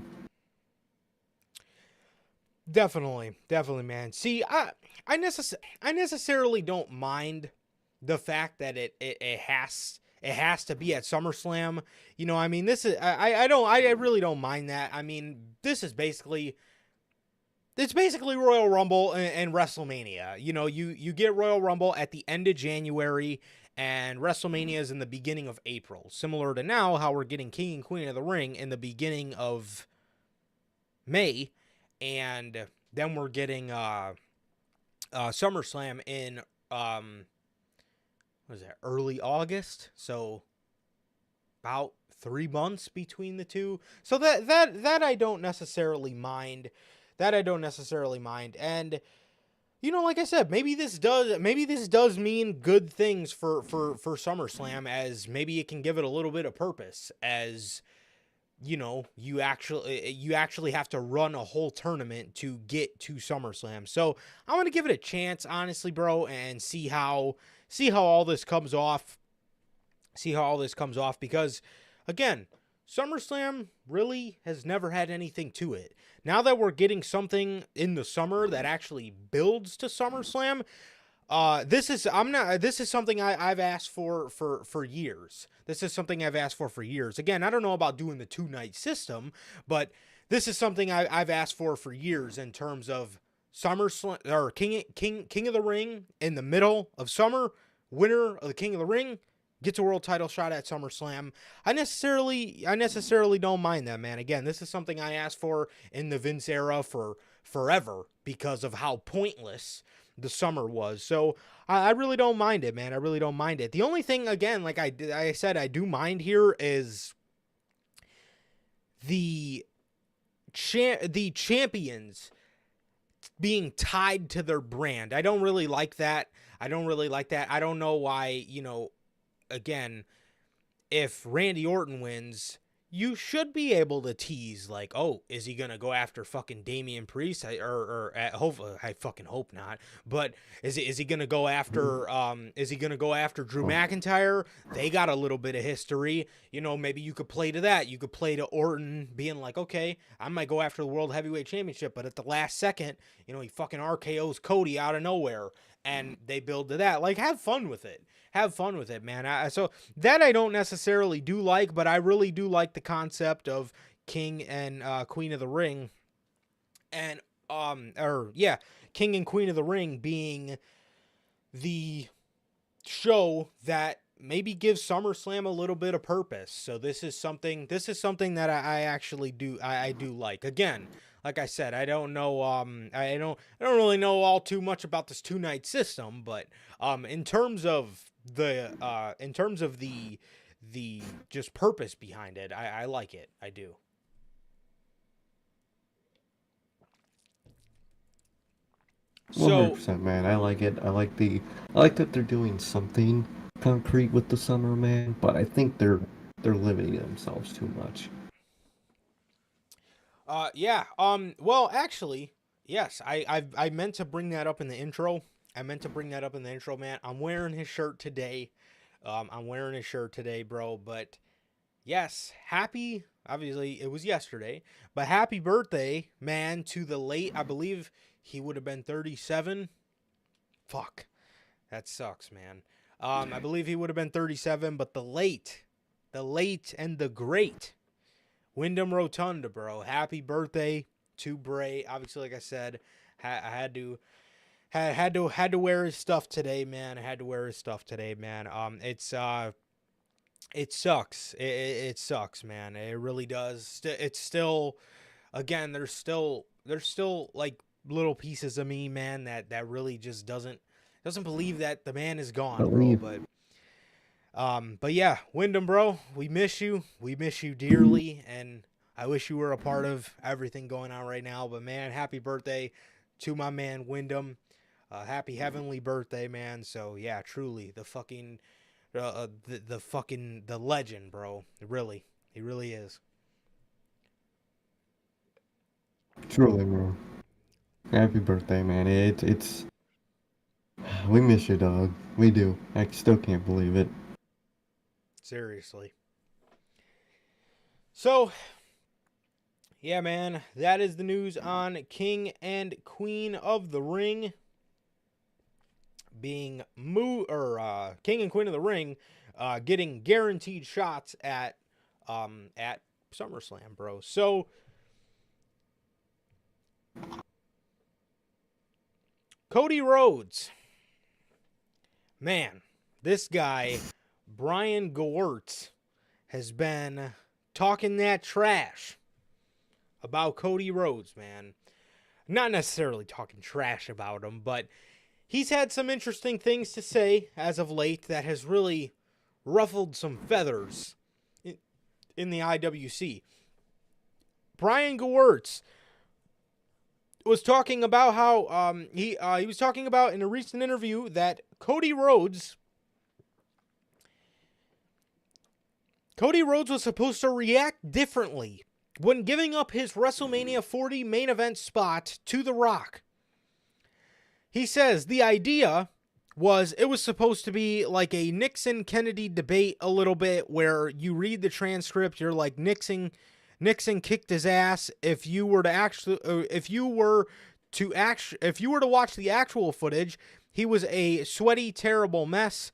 Definitely, man. See, I necessarily don't mind the fact that it has to be at SummerSlam. I mean, this is I really don't mind that. I mean, this is basically Royal Rumble and WrestleMania. You get Royal Rumble at the end of January and WrestleMania is in the beginning of April. Similar to now how we're getting King and Queen of the Ring in the beginning of May, and then we're getting SummerSlam in what was that, early August? So about 3 months between the two. So that I don't necessarily mind. That I don't necessarily mind. And you know, like I said, maybe this does mean good things for SummerSlam, as maybe it can give it a little bit of purpose, as you know, you actually have to run a whole tournament to get to SummerSlam. So I want to give it a chance, honestly, bro, and see how all this comes off. See how all this comes off, because again, SummerSlam really has never had anything to it. Now that we're getting something in the summer that actually builds to SummerSlam, this is something I've asked for years. This is something I've asked for years. Again, I don't know about doing the 2-night system, but this is something I've asked for years, in terms of SummerSlam, or King of the Ring in the middle of summer. Winner of the King of the Ring gets a world title shot at SummerSlam. I necessarily don't mind that, man. Again, this is something I asked for in the Vince era for forever, because of how pointless the summer was. So I really don't mind it, man. I really don't mind it. The only thing, again, like I said, I do mind here is the champions being tied to their brand. I don't really like that. I don't know why, you know, again, if Randy Orton wins, you should be able to tease, like, oh, is he gonna go after fucking Damian Priest? I fucking hope not. But is he gonna go after Drew McIntyre? They got a little bit of history. You know, maybe you could play to that. You could play to Orton being like, okay, I might go after the World Heavyweight Championship, but at the last second, you know, he fucking RKO's Cody out of nowhere, and they build to that. Like, have fun with it. Have fun with it, man. So that I don't necessarily do like, but I really do like the concept of King and Queen of the Ring, and King and Queen of the Ring being the show that maybe gives SummerSlam a little bit of purpose. So this is something that I actually do. I do like. Again, like I said, I don't know. I don't really know all too much about this 2-night system, but in terms of the just purpose behind it, I like it. I do. So 100%, man. I like it. I like that they're doing something concrete with the summer, man. But I think they're limiting themselves too much. yeah. Well, actually, yes. I meant to bring that up in the intro. Man. I'm wearing his shirt today. Bro. But yes, obviously it was yesterday, but happy birthday, man, to the late, I believe he would have been 37. Fuck. That sucks, man. I believe he would have been 37, but the late and the great Wyndham Rotunda, bro. Happy birthday to Bray. Obviously, like I said, I had to wear his stuff today, man. It sucks. It sucks, man. It really does. It's still, again, there's still like little pieces of me, man, that really just doesn't believe that the man is gone, bro. But yeah, Wyndham, bro, we miss you dearly, and I wish you were a part of everything going on right now. But man, happy birthday to my man Wyndham. Happy heavenly birthday, man. So yeah, truly the fucking the legend, bro. He really is. Truly, bro. Happy birthday, man. It's we miss you, dog. We do. I still can't believe it. Seriously. So, yeah, man, that is the news on King and Queen of the Ring being King and Queen of the Ring getting guaranteed shots at SummerSlam, bro. So Cody Rhodes, man, this guy Brian Gewirtz has been talking that trash about Cody Rhodes, man. Not necessarily talking trash about him, but he's had some interesting things to say as of late that has really ruffled some feathers in the IWC. Brian Gewirtz was talking about how he was talking about in a recent interview that Cody Rhodes was supposed to react differently when giving up his WrestleMania 40 main event spot to The Rock. He says the idea was it was supposed to be like a Nixon-Kennedy debate a little bit, where you read the transcript, you're like, Nixon kicked his ass. If you were to watch the actual footage, he was a sweaty, terrible mess.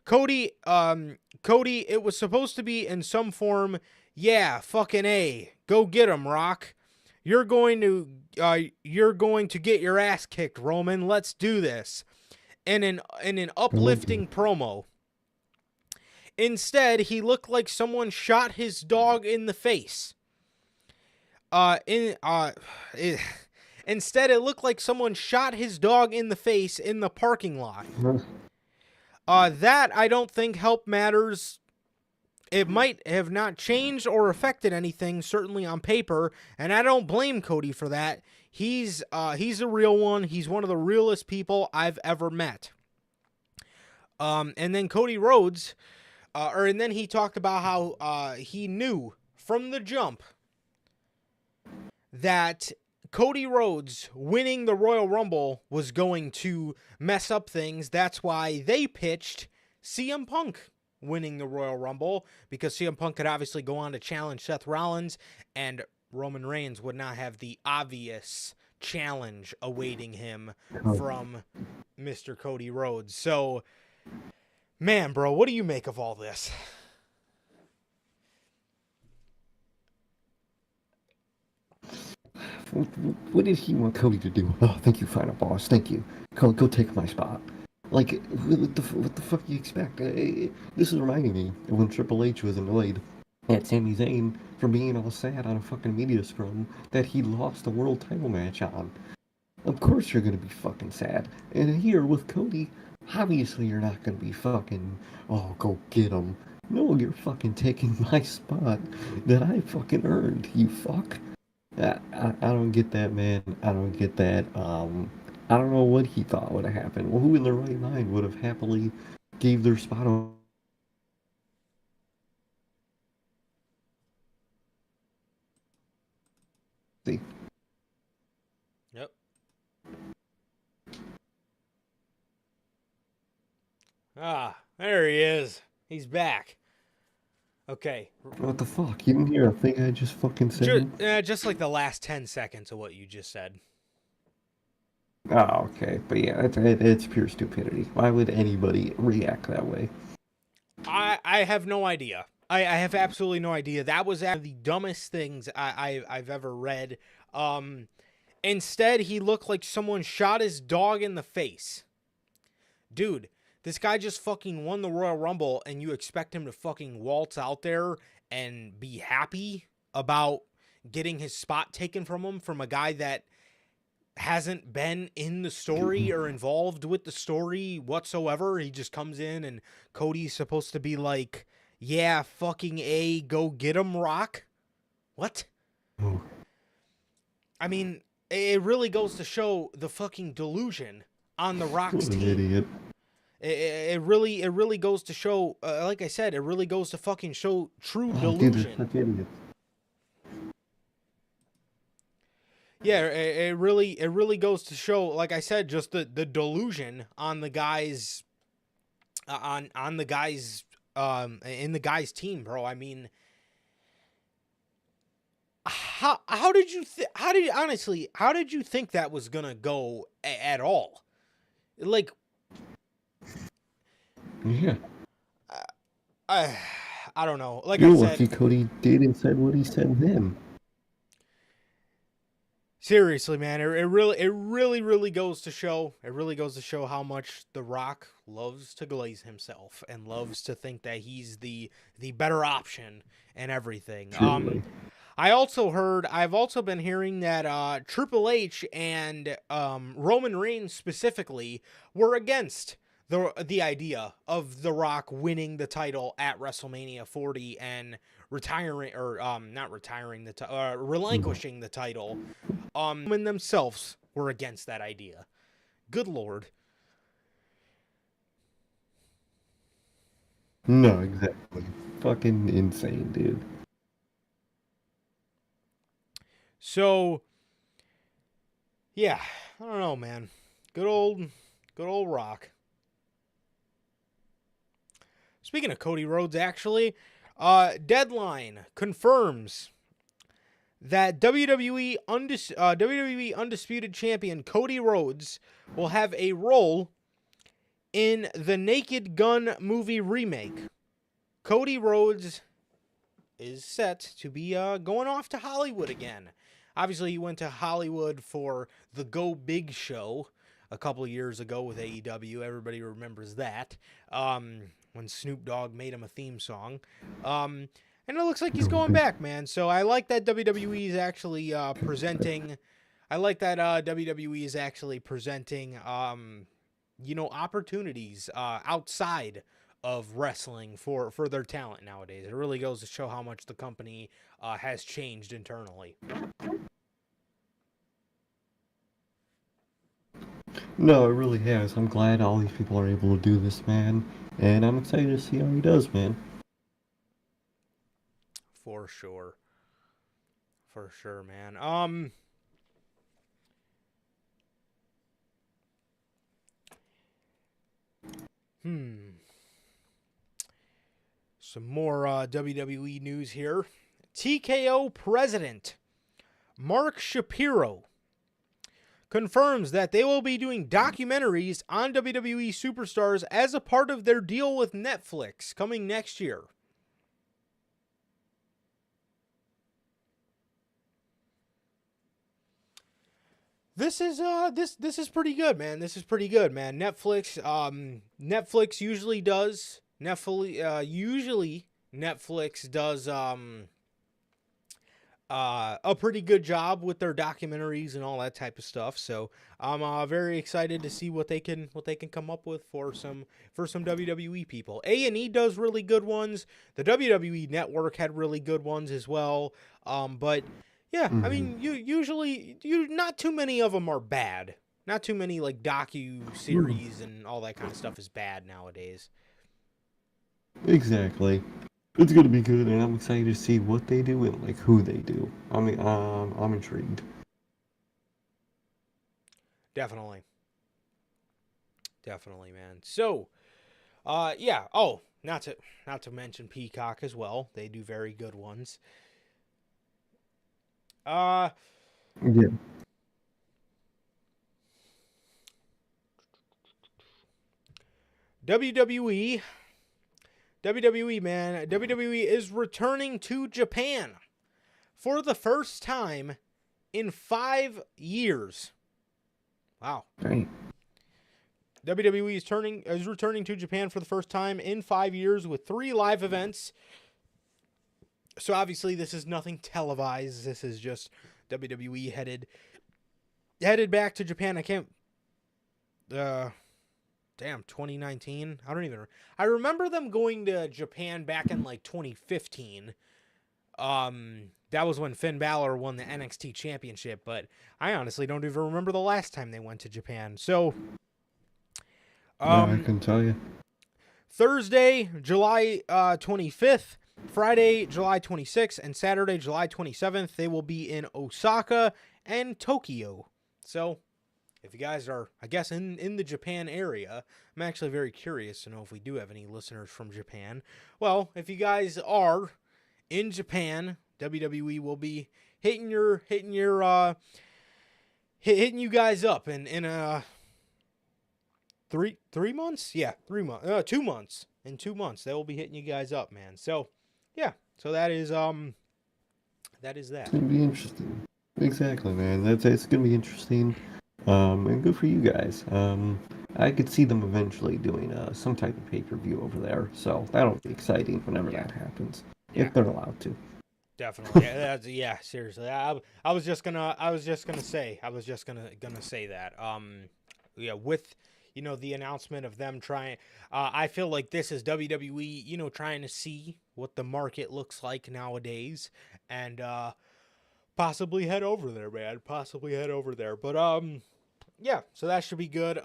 Cody, it was supposed to be in some form, yeah, fucking A, go get him, Rock. You're going to get your ass kicked, Roman. Let's do this. In an uplifting promo. Instead, he looked like someone shot his dog in the face. Instead, it looked like someone shot his dog in the face in the parking lot. That I don't think helped matters. It might have not changed or affected anything, certainly on paper, and I don't blame Cody for that. He's a real one. He's one of the realest people I've ever met. And then Cody Rhodes, and then he talked about how he knew from the jump that Cody Rhodes winning the Royal Rumble was going to mess up things. That's why they pitched CM Punk winning the Royal Rumble, because CM Punk could obviously go on to challenge Seth Rollins, and Roman Reigns would not have the obvious challenge awaiting him from Mr. Cody Rhodes. So, man, bro, what do you make of all this? What did he want Cody to do? Oh, thank you, final boss. Thank you. Go take my spot. Like, what the fuck do you expect? This is reminding me of when Triple H was annoyed at Sami Zayn for being all sad on a fucking media scrum that he lost the world title match on. Of course you're gonna be fucking sad. And here with Cody, obviously you're not gonna be fucking, oh, go get him. No, you're fucking taking my spot that I fucking earned, you fuck. I don't get that, man. I don't get that. I don't know what he thought would have happened. Well, who in their right mind would have happily gave their spot on? See? Yep. Ah, there he is. He's back. Okay. What the fuck? You didn't hear a thing I just fucking said? Just like the last 10 seconds of what you just said. Oh, okay. But yeah, it's pure stupidity. Why would anybody react that way? I have no idea. I have absolutely no idea. That was one of the dumbest things I've ever read. Instead, he looked like someone shot his dog in the face. Dude, this guy just fucking won the Royal Rumble, and you expect him to fucking waltz out there and be happy about getting his spot taken from him from a guy that hasn't been in the story or involved with the story whatsoever. He just comes in, and Cody's supposed to be like, yeah, fucking A, go get him, Rock. What? Oh. I mean, it really goes to show the fucking delusion on the Rock's What an team. idiot. It really goes to show, like I said, it really goes to fucking show true delusion. Dude, they're such idiots. Yeah, it really goes to show, like I said, just the delusion on the guys, on the guys, in the guys' team, bro. I mean, how did you think that was gonna go at all? Like, Yeah. I don't know. Like You're I said, lucky Cody did and said what he said then. seriously, man, it really goes to show. It really goes to show how much The Rock loves to glaze himself and loves to think that he's the better option and everything. Truly. I've also been hearing that Triple H and Roman Reigns specifically were against the idea of The Rock winning the title at WrestleMania 40 and retiring, or not retiring relinquishing the title. Women themselves were against that idea. Good Lord. No, exactly. Fucking insane, dude. So, yeah, I don't know, man. Good old Rock. Speaking of Cody Rhodes, actually, Deadline confirms that WWE Undisputed Champion Cody Rhodes will have a role in the Naked Gun movie remake. Cody Rhodes is set to be going off to Hollywood again. Obviously, he went to Hollywood for the Go Big show a couple of years ago with AEW. Everybody remembers that. When Snoop Dogg made him a theme song. And it looks like he's going back, man. So I like that WWE is actually presenting. I like that WWE is actually presenting, opportunities outside of wrestling for their talent nowadays. It really goes to show how much the company has changed internally. No, it really has. I'm glad all these people are able to do this, man. And I'm excited to see how he does, man. For sure. For sure, man. Some more WWE news here. TKO president Mark Shapiro confirms that they will be doing documentaries on WWE superstars as a part of their deal with Netflix coming next year. This is pretty good, man. This is pretty good, man. Netflix usually does a pretty good job with their documentaries and all that type of stuff. So I'm very excited to see what they can come up with for some WWE people. A&E does really good ones. The WWE Network had really good ones as well. But yeah, I mean, usually not too many of them are bad. Not too many like docu-series and all that kind of stuff is bad nowadays. Exactly. It's gonna be good, and I'm excited to see what they do and like who they do. I mean, I'm intrigued. Definitely, man. So, yeah. Oh, not to mention Peacock as well. They do very good ones. Yeah. WWE, man. WWE is returning to Japan for the first time in 5 years. Wow. Right. WWE is returning to Japan for the first time in 5 years with 3 live events. So obviously this is nothing televised. This is just WWE headed back to Japan. I can't 2019. I remember them going to Japan back in like 2015. That was when Finn Balor won the NXT championship, but I honestly don't even remember the last time they went to Japan. So No, I can tell you. Thursday, July 25th, Friday, July 26th, and Saturday, July 27th, they will be in Osaka and Tokyo. So if you guys are, I guess, in the Japan area, I'm actually very curious to know if we do have any listeners from Japan. Well, if you guys are in Japan, WWE will be hitting you guys up in 3 months? Yeah, 3 months. 2 months. In 2 months, they will be hitting you guys up, man. So, yeah. So that is that. It's gonna be interesting. Exactly, man. It's gonna be interesting. And good for you guys. I could see them eventually doing some type of pay-per-view over there, so that'll be exciting whenever that happens, if they're allowed to. Definitely. Yeah, seriously. I was just gonna say that. Yeah, with the announcement of them trying, I feel like this is WWE, trying to see what the market looks like nowadays, and possibly head over there, man. Possibly head over there. But yeah. So that should be good.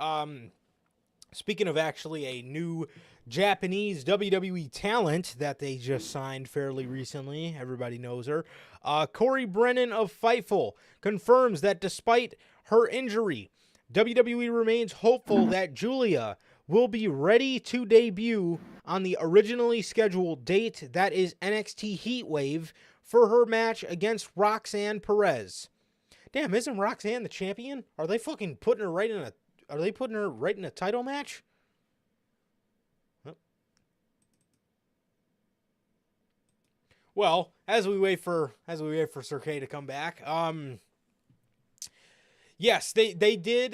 Speaking of actually a new Japanese WWE talent that they just signed fairly recently, everybody knows her. Corey Brennan of Fightful confirms that despite her injury, WWE remains hopeful that Julia will be ready to debut on the originally scheduled date, that is NXT Heatwave, for her match against Roxanne Perez. Damn, isn't Roxanne the champion? Are they fucking putting her right in a... Are they putting her right in a title match? Well, as we wait for Sir K to come back, yes, they did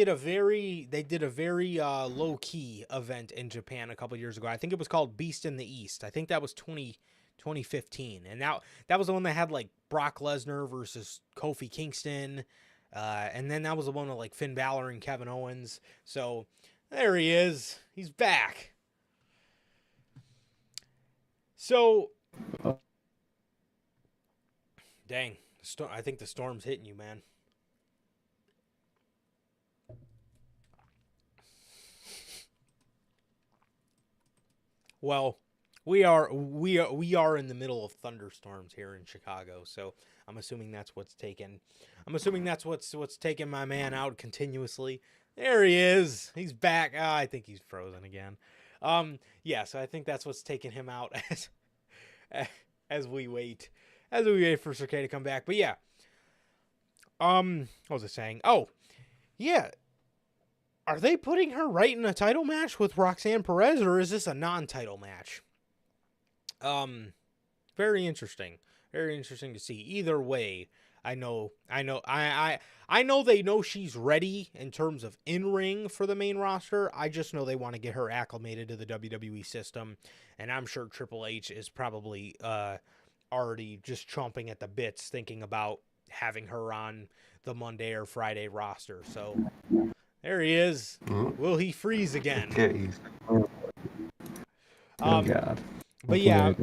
a very low key event in Japan a couple years ago. I think it was called Beast in the East. I think that was 2015, and that was the one that had like Brock Lesnar versus Kofi Kingston. And then that was the one with like Finn Balor and Kevin Owens. So there he is. He's back. So, dang, I think the storm's hitting you, man. Well, we are in the middle of thunderstorms here in Chicago, so I'm assuming that's what's taking my man out continuously. There he is. He's back. I think he's frozen again. Yeah, so I think that's what's taking him out as we wait for Sir K to come back. But yeah. What was I saying? Oh, yeah. Are they putting her right in a title match with Roxanne Perez, or is this a non-title match? Very interesting. Very interesting to see. Either way, I know they know she's ready in terms of in-ring for the main roster. I just know they want to get her acclimated to the WWE system, and I'm sure Triple H is probably already just chomping at the bits thinking about having her on the Monday or Friday roster. So there he is. Will he freeze again? Okay. Oh God. But yeah,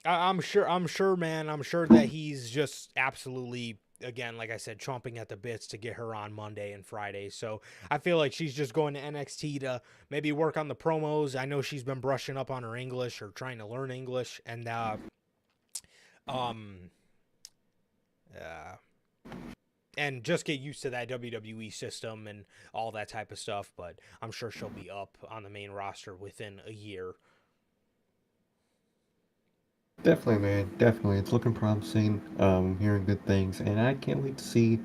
I'm sure, man. I'm sure that he's just absolutely, again, like I said, chomping at the bits to get her on Monday and Friday. So I feel like she's just going to NXT to maybe work on the promos. I know she's been brushing up on her English or trying to learn English, and just get used to that WWE system and all that type of stuff. But I'm sure she'll be up on the main roster within a year. Definitely, man. Definitely. It's looking promising. Hearing good things, and I can't wait to see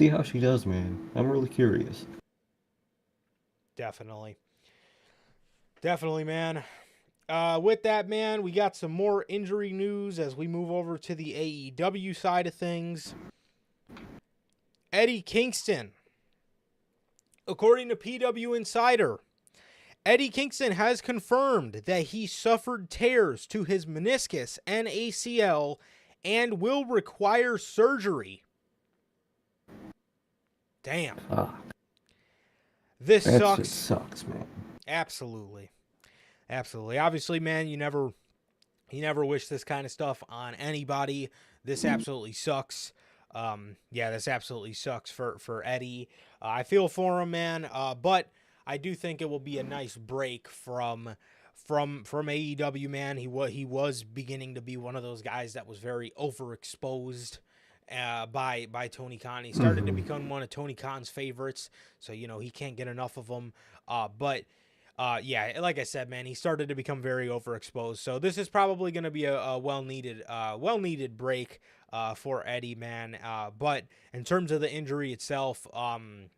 how she does, man. I'm really curious. Definitely, man. With that, man, we got some more injury news as we move over to the AEW side of things. Eddie Kingston. According to PW Insider, Eddie Kingston has confirmed that he suffered tears to his meniscus and ACL and will require surgery. Damn. This sucks. Just sucks, man. Absolutely. Obviously, man, you never wish this kind of stuff on anybody. This absolutely sucks. This absolutely sucks for Eddie. I feel for him, man. But I do think it will be a nice break from AEW, man. He was beginning to be one of those guys that was very overexposed by Tony Khan. He started to become one of Tony Khan's favorites, so he can't get enough of him. But like I said, man, he started to become very overexposed. So this is probably going to be a well-needed break for Eddie, man. But in terms of the injury itself,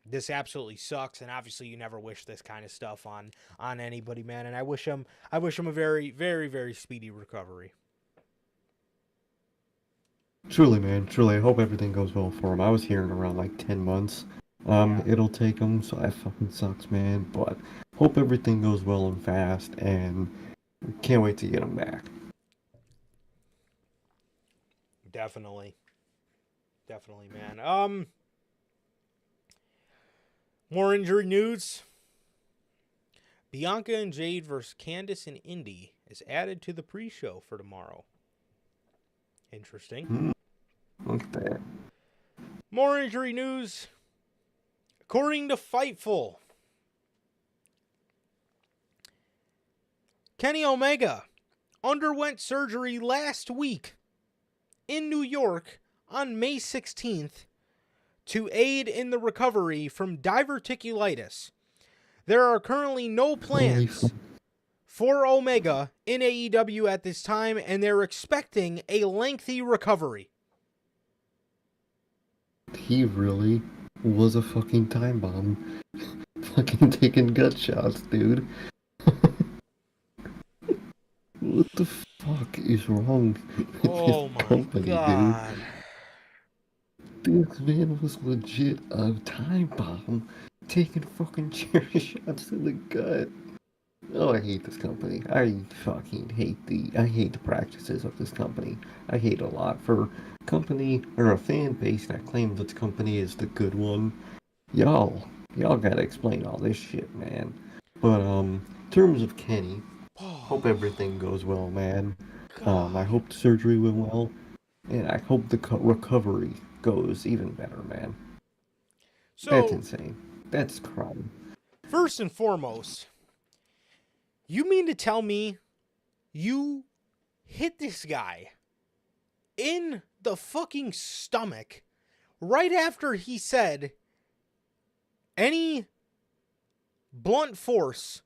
this absolutely sucks, and obviously you never wish this kind of stuff on anybody, man. And I wish him a very, very, very speedy recovery. Truly, man. Truly, I hope everything goes well for him. I was hearing around like 10 months. It'll take him, so that fucking sucks, man. But hope everything goes well and fast, and can't wait to get him back. Definitely. Definitely, man. More injury news. Bianca and Jade versus Candice and Indy is added to the pre-show for tomorrow. Interesting. Look at that. More injury news. According to Fightful, Kenny Omega underwent surgery last week in New York on May 16th to aid in the recovery from diverticulitis. There are currently no plans for Omega in AEW at this time, and they're expecting a lengthy recovery. He really was a fucking time bomb. Fucking taking gut shots, dude. What the fuck is wrong with Oh this my company, god. dude? This man was legit a time bomb, taking fucking chair shots in the gut. Oh, I hate this company. I fucking hate the practices of this company. I hate a lot. For a company or a fan base that claims its company is the good one, y'all gotta explain all this shit, man. But in terms of Kenny, hope everything goes well, man. I hope the surgery went well, and I hope the recovery goes even better, man. That's So, insane. That's crime. first and foremost, you mean to tell me you hit this guy in the fucking stomach right after he said any blunt force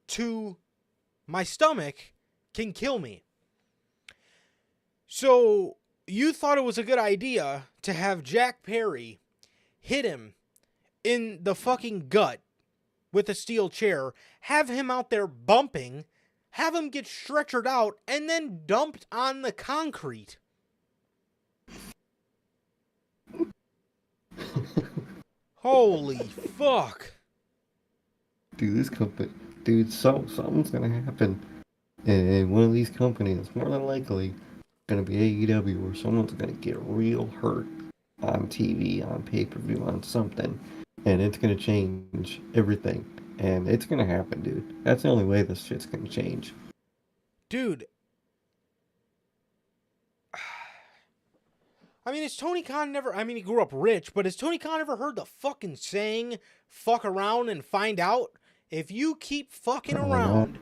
to my stomach can kill me? So you thought it was a good idea to have Jack Perry hit him in the fucking gut with a steel chair, have him out there bumping, have him get stretchered out, and then dumped on the concrete. Holy fuck. Dude, this company, dude, something's gonna happen. And one of these companies, more than likely, gonna be AEW, where someone's gonna get real hurt on TV, on pay-per-view, on something. And it's gonna change everything. And it's gonna happen, dude. That's the only way this shit's gonna change. Dude. I mean, has Tony Khan never... I mean, he grew up rich, but has Tony Khan ever heard the fucking saying, fuck around and find out? If you keep fucking around,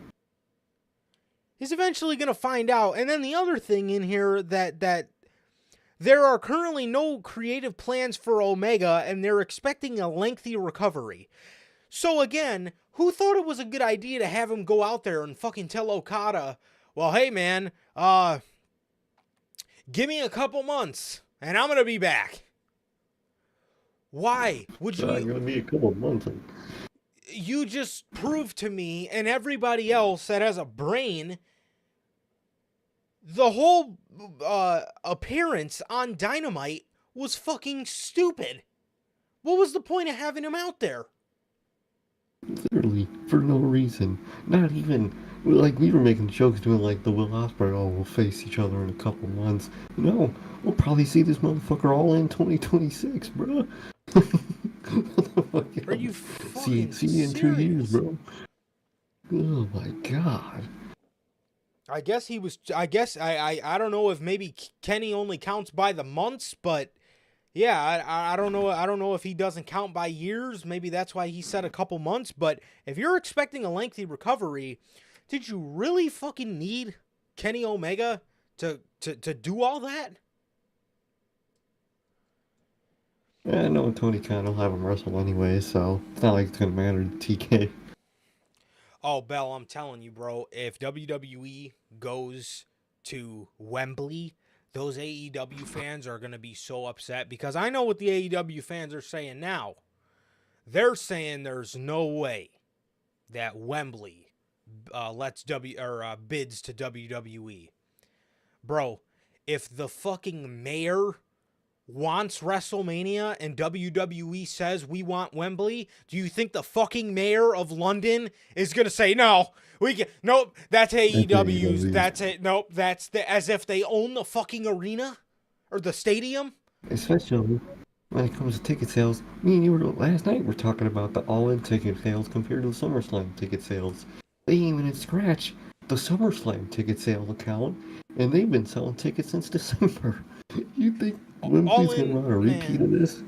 he's eventually going to find out. And then the other thing in here that there are currently no creative plans for Omega, and they're expecting a lengthy recovery. So again, who thought it was a good idea to have him go out there and fucking tell Okada, well, hey man, give me a couple months and I'm going to be back? Why would you... Gonna be a couple of months. You just proved to me and everybody else that has a brain, the whole appearance on Dynamite was fucking stupid. What was the point of having him out there? Literally, for no reason. Not even, like, we were making jokes doing, like, the Will Ospreay, oh, we'll face each other in a couple months. No, we'll probably see this motherfucker all in 2026, bro. Are you fucking see you in 2 years, serious? bro. Oh my god. I guess he was... I don't know if maybe Kenny only counts by the months, but... Yeah, I don't know. I don't know if he doesn't count by years. Maybe that's why he said a couple months. But if you're expecting a lengthy recovery, did you really fucking need Kenny Omega to do all that? Yeah, I know Tony Khan will have him wrestle anyway, so it's not like it's gonna matter to TK. Oh, Bell, I'm telling you, bro. If WWE goes to Wembley, those AEW fans are going to be so upset, because I know what the AEW fans are saying now. They're saying there's no way that Wembley bids to WWE. Bro, if the fucking mayor wants WrestleMania and WWE says we want Wembley, do you think the fucking mayor of London is going to say, no, nope, that's AEW's, that's it, nope, as if they own the fucking arena? or the stadium. Especially when it comes to ticket sales. Me and you were last night we're talking about the all-in ticket sales compared to the SummerSlam ticket sales. They ain't even scratch the SummerSlam ticket sale account, and they've been selling tickets since December. You think All Wembley's gonna in, run a repeat of man. this?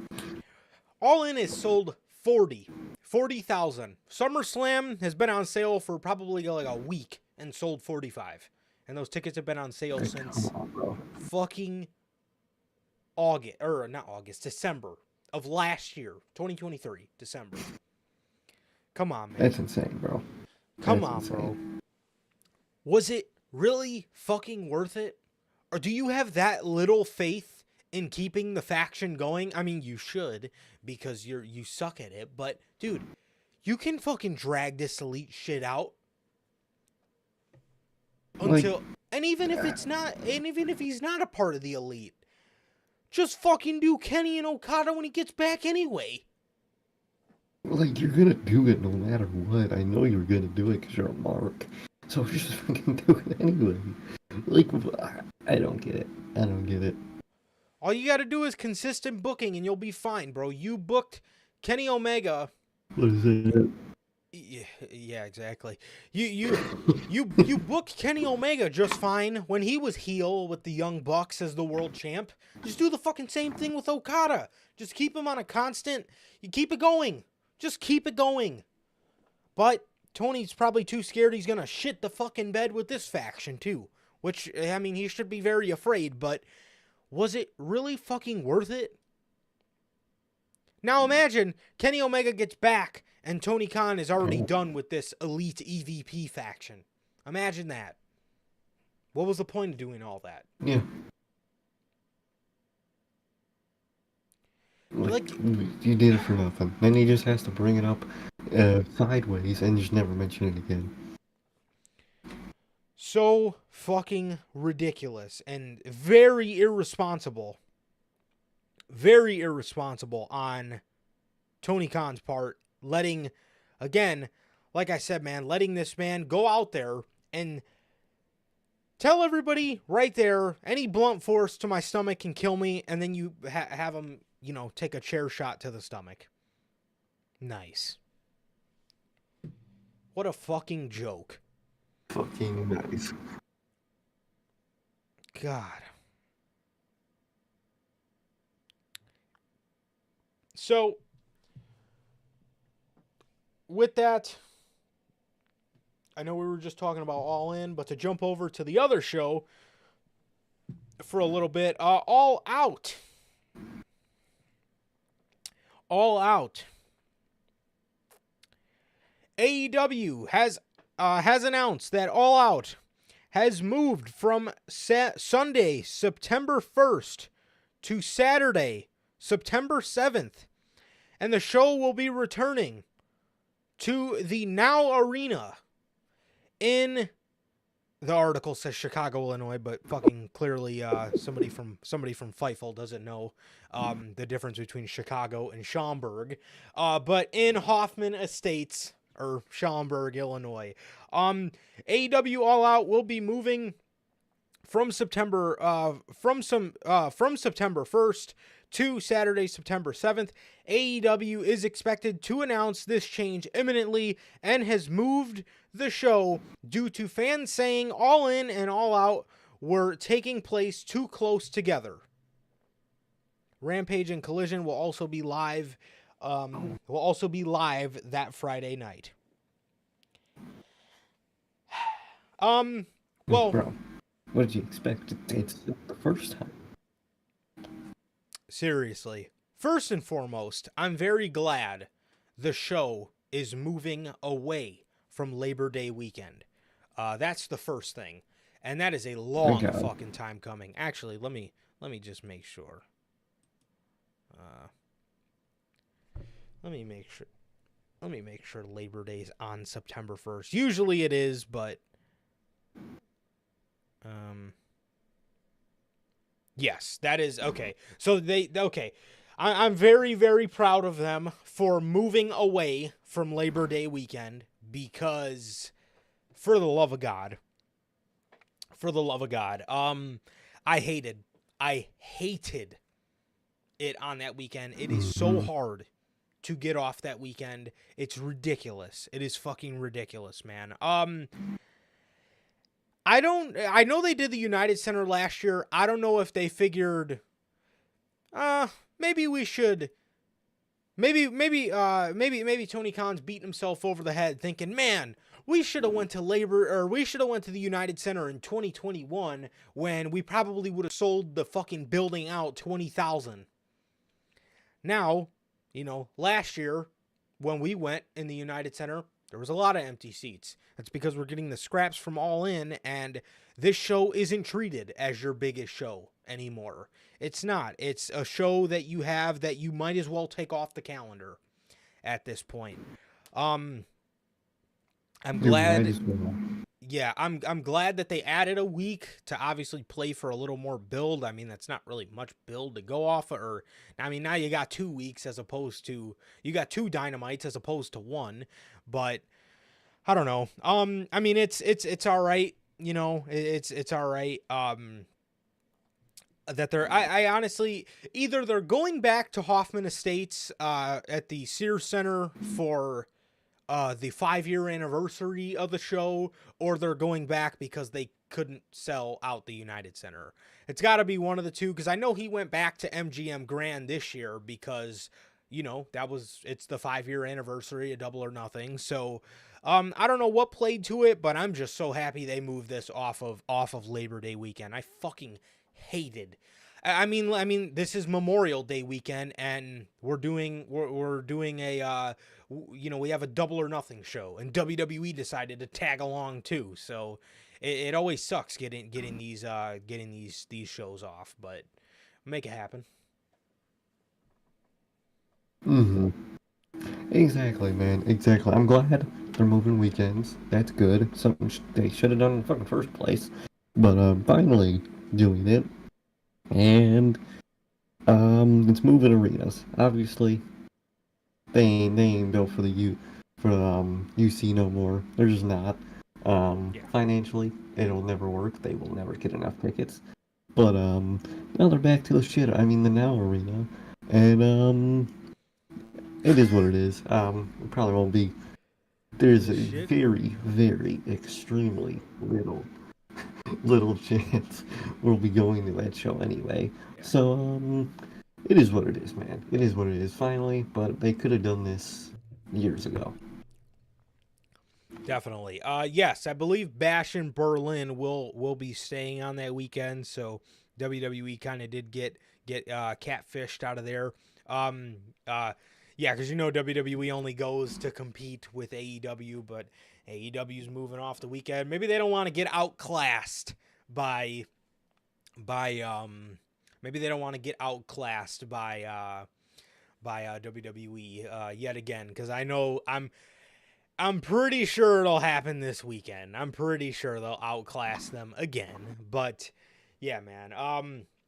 All in is sold 40,000. SummerSlam has been on sale for probably like a week and sold 45. And those tickets have been on sale Like, since come on, bro. fucking August, or not August, December of last year, 2023, December. Come on, man. That's insane, bro. Come That's on, insane. bro. Was it really fucking worth it? Or do you have that little faith in keeping the faction going? I mean, you should, because you suck at it, but dude, you can fucking drag this elite shit out until Like, and even if it's not, and even if he's not a part of the elite, just fucking do Kenny and Okada when he gets back anyway. like you're gonna do it no matter what. I know you're gonna do it because you're a mark. So just fucking do it anyway. Like, I don't get it. I don't get it. All you got to do is consistent booking and you'll be fine, bro. You booked Kenny Omega. What is it? Yeah, exactly. You booked Kenny Omega just fine when he was heel with the Young Bucks as the world champ. Just do the fucking same thing with Okada. Just keep him on a constant. You keep it going. Just keep it going. But Tony's probably too scared he's gonna shit the fucking bed with this faction too. Which, I mean, he should be very afraid, but was it really fucking worth it? Now imagine Kenny Omega gets back and Tony Khan is already done with this elite EVP faction. Imagine that. What was the point of doing all that? Yeah. Like, you did it for nothing. Then he just has to bring it up sideways and just never mention it again. so fucking ridiculous and very irresponsible. Very irresponsible on Tony Khan's part. Letting, again, like I said, man, letting this man go out there and tell everybody right there, any blunt force to my stomach can kill me, and then you have him, you know, take a chair shot to the stomach. Nice. What a fucking joke. Fucking nice. God. So, with that, I know we were just talking about All In, but to jump over to the other show for a little bit, All Out. All Out. AEW has announced that All Out has moved from Sunday, September 1st to Saturday, September 7th. And the show will be returning to the Now Arena in, the article says Chicago, Illinois, but fucking clearly somebody from Fifel doesn't know the difference between Chicago and Schaumburg. But in Hoffman Estates, or Schaumburg, Illinois. AEW All Out will be moving from September 1st to Saturday, September 7th. AEW is expected to announce this change imminently and has moved the show due to fans saying All In and All Out were taking place too close together. Rampage and Collision will also be live that Friday night. Well, Bro, what did you expect? It's the first time. seriously. First and foremost, I'm very glad the show is moving away from Labor Day weekend. That's the first thing. And that is a long fucking time coming. Actually, let me just make sure. Let me make sure Labor Day's on September 1st. Usually it is, but yes, that is okay. So I'm very, very proud of them for moving away from Labor Day weekend because, for the love of God, I hated I hated it on that weekend. It is so hard to get off that weekend. It's ridiculous. It is fucking ridiculous, man. I know they did the United Center last year. I don't know if they figured, maybe we should, maybe Tony Khan's beating himself over the head thinking, man, we should have went to the United Center in 2021 when we probably would have sold the fucking building out 20,000. Now, last year when we went in the United Center, there was a lot of empty seats. That's because we're getting the scraps from All In, and this show isn't treated as your biggest show anymore. It's not. It's a show that you have that you might as well take off the calendar at this point. I'm glad. Yeah, I'm glad that they added a week to obviously play for a little more build. I mean, that's not really much build to go off of. Now you got 2 weeks as opposed to, you got 2 Dynamites as opposed to 1. But I don't know. I mean, it's all right. It's all right. That I honestly, either they're going back to Hoffman Estates at the Sears Center for the 5-year anniversary of the show, or they're going back because they couldn't sell out the United Center. It's got to be one of the two, because I know he went back to MGM Grand this year because, it's the 5-year anniversary of Double or Nothing. So I don't know what played to it, but I'm just so happy they moved this off of Labor Day weekend. I fucking hated. I mean, this is Memorial Day weekend, and we're doing a we have a Double or Nothing show, and WWE decided to tag along too. So it always sucks getting these shows off, but make it happen. Exactly, man. Exactly. I'm glad they're moving weekends. That's good. Something they should have done in the fucking first place. But finally doing it. And it's moving arenas. Obviously, they ain't built for the UC no more. They're just not. Financially, it'll never work. They will never get enough tickets. But now they're back to the shit. I mean, the Now Arena, and it is what it is. It probably won't be. There's a very, very, extremely little chance we'll be going to that show anyway. So, it is what it is, man. It is what it is, finally, but they could have done this years ago. Definitely. Yes, I believe Bash in Berlin will be staying on that weekend, so WWE kind of did get catfished out of there. Yeah, because WWE only goes to compete with AEW, but AEW's moving off the weekend. Maybe they don't want to get outclassed by WWE yet again, because I know I'm pretty sure it'll happen this weekend. I'm pretty sure they'll outclass them again. But yeah, man.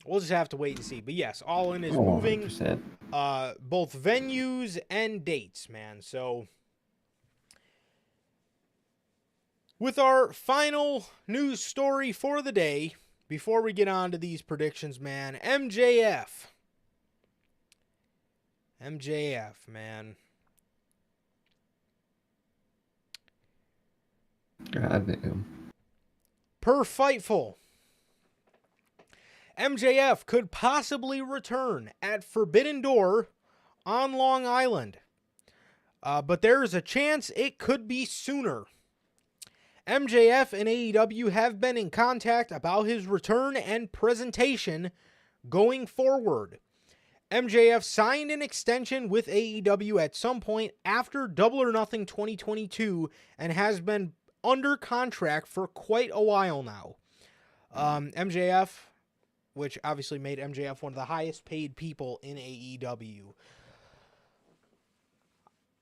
We'll just have to wait and see. But yes, All In is moving 100%. both venues and dates, man. So with our final news story for the day, before we get on to these predictions, man, MJF, man. God damn. Per Fightful, MJF could possibly return at Forbidden Door on Long Island. But there is a chance it could be sooner. MJF and AEW have been in contact about his return and presentation going forward. MJF signed an extension with AEW at some point after Double or Nothing 2022 and has been under contract for quite a while now. MJF, which obviously made MJF one of the highest paid people in AEW.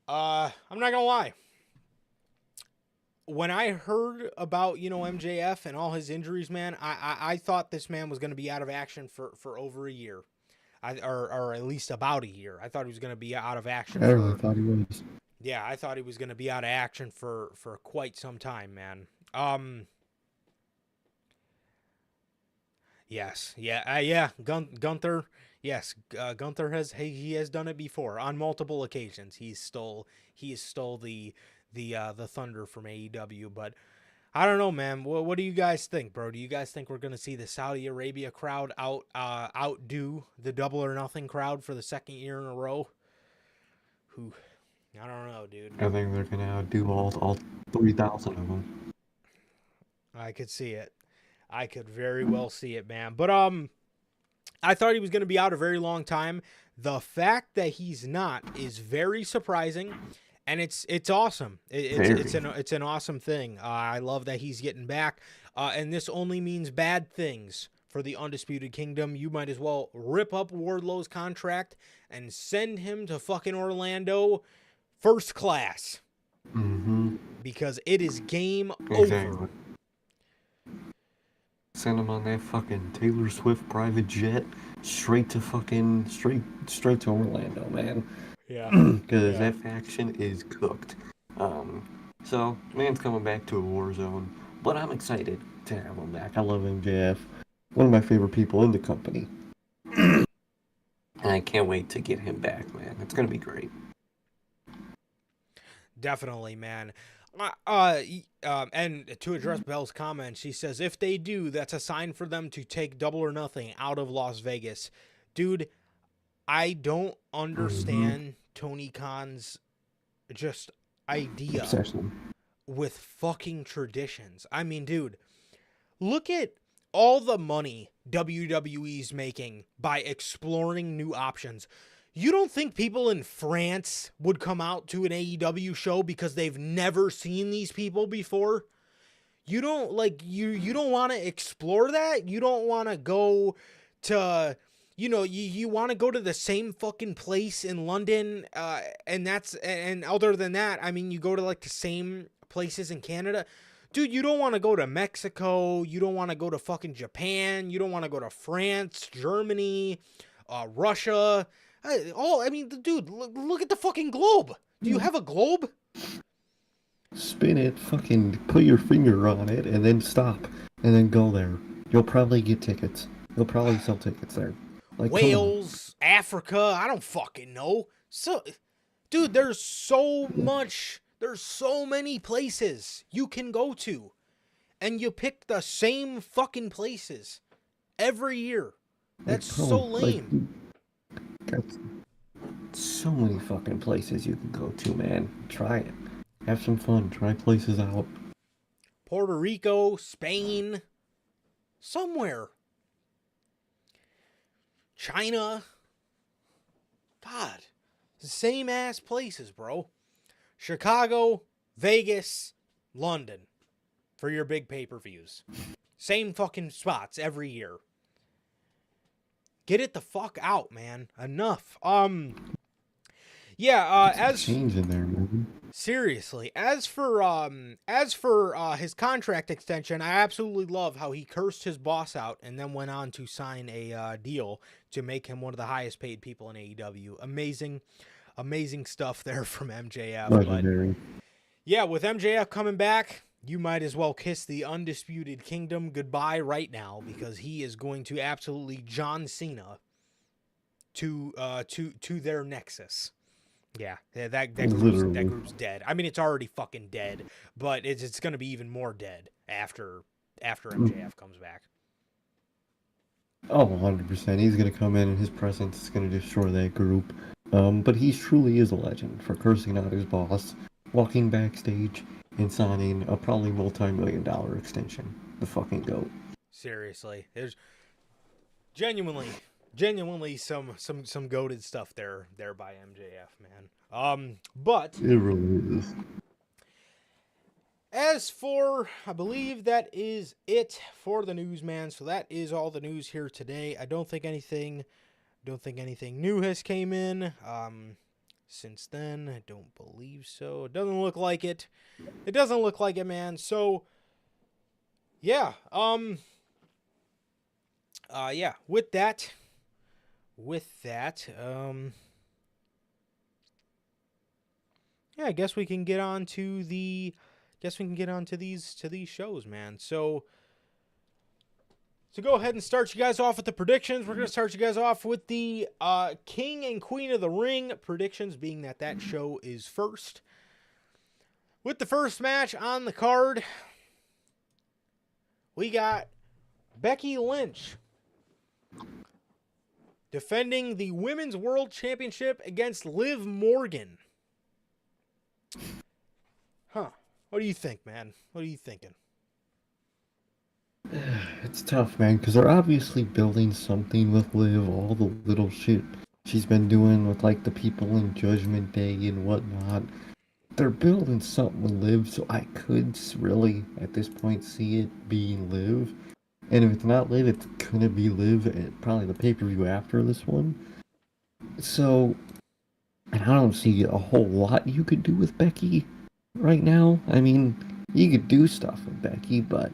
I'm not gonna lie. When I heard about, MJF and all his injuries, man, I thought this man was going to be out of action for over a year. Or at least about a year. I thought he was going to be out of action. I really thought he was. Yeah, I thought he was going to be out of action for quite some time, man. Yes, yeah. Gunther. Yes, Gunther he has done it before on multiple occasions. He stole the thunder from AEW, but I don't know, man. What do you guys think, bro? Do you guys think we're gonna see the Saudi Arabia crowd outdo the Double or Nothing crowd for the second year in a row? Who? I don't know, dude. I think they're gonna do all 3,000 of them. I could see it. I could very well see it, man. But I thought he was going to be out a very long time. The fact that he's not is very surprising, and it's awesome. It's an awesome thing. I love that he's getting back, and this only means bad things for the Undisputed Kingdom. You might as well rip up Wardlow's contract and send him to fucking Orlando first class. Mm-hmm. Because it is game Exactly. over. Send him on that fucking Taylor Swift private jet straight to Orlando, man. Yeah. Because that faction is cooked. So man's coming back to a war zone, but I'm excited to have him back. I love MJF, one of my favorite people in the company, and I can't wait to get him back, man. It's gonna be great. Definitely, man. And to address Belle's comment, she says, if they do, that's a sign for them to take Double or Nothing out of Las Vegas. Dude, I don't understand Tony Khan's just idea Obsession. with fucking traditions. I mean, dude, look at all the money WWE's making by exploring new options. You don't think people in France would come out to an AEW show because they've never seen these people before? You don't you don't want to explore that? You don't want to go to, you want to go to the same fucking place in London, and other than that, I mean, you go to like the same places in Canada. Dude, you don't want to go to Mexico, you don't want to go to fucking Japan, you don't want to go to France, Germany, Russia. Dude, look at the fucking globe. Do you have a globe? Spin it, fucking put your finger on it, and then stop, and then go there. You'll probably get tickets. You'll probably sell tickets there. Like Wales, Africa, I don't fucking know. So, dude, there's so many places you can go to, and you pick the same fucking places every year. That's so lame. That's so many fucking places you can go to, man. Try it. Have some fun. Try places out. Puerto Rico, Spain, somewhere. China. God. Same ass places, bro. Chicago, Vegas, London. For your big pay-per-views. Same fucking spots every year. Get it the fuck out, man. Enough. As change in there, man. Seriously, as for his contract extension, I absolutely love how he cursed his boss out and then went on to sign a deal to make him one of the highest paid people in AEW. Amazing stuff there from MJF. Legendary. But yeah, with MJF coming back, you might as well kiss the Undisputed Kingdom goodbye right now, because he is going to absolutely John Cena to their nexus. Yeah, that group's dead. I mean, it's already fucking dead, but it's going to be even more dead after MJF comes back. Oh, 100%. He's going to come in and his presence is going to destroy that group. But he truly is a legend for cursing out his boss, walking backstage, and signing a probably multi-million-dollar extension. The fucking GOAT. Seriously, there's genuinely some goated stuff there by MJF, man. But it really is. As for, I believe that is it for the news, man. So that is all the news here today. I don't think anything new has came in. Since then, I don't believe so. It doesn't look like it. It doesn't look like it, man. So, yeah. Yeah. With that. Yeah, I guess we can get on to these shows, man. So, So go ahead and start you guys off with the predictions. We're going to start you guys off with the King and Queen of the Ring predictions, being that show is first. With the first match on the card, we got Becky Lynch defending the Women's World Championship against Liv Morgan. Huh. What do you think, man? What are you thinking? It's tough, man, because they're obviously building something with Liv, all the little shit she's been doing with, like, the people in Judgment Day and whatnot. They're building something with Liv, so I could really, at this point, see it being Liv. And if it's not Liv, it's gonna be Liv at probably the pay-per-view after this one. So, and I don't see a whole lot you could do with Becky right now. I mean, you could do stuff with Becky, but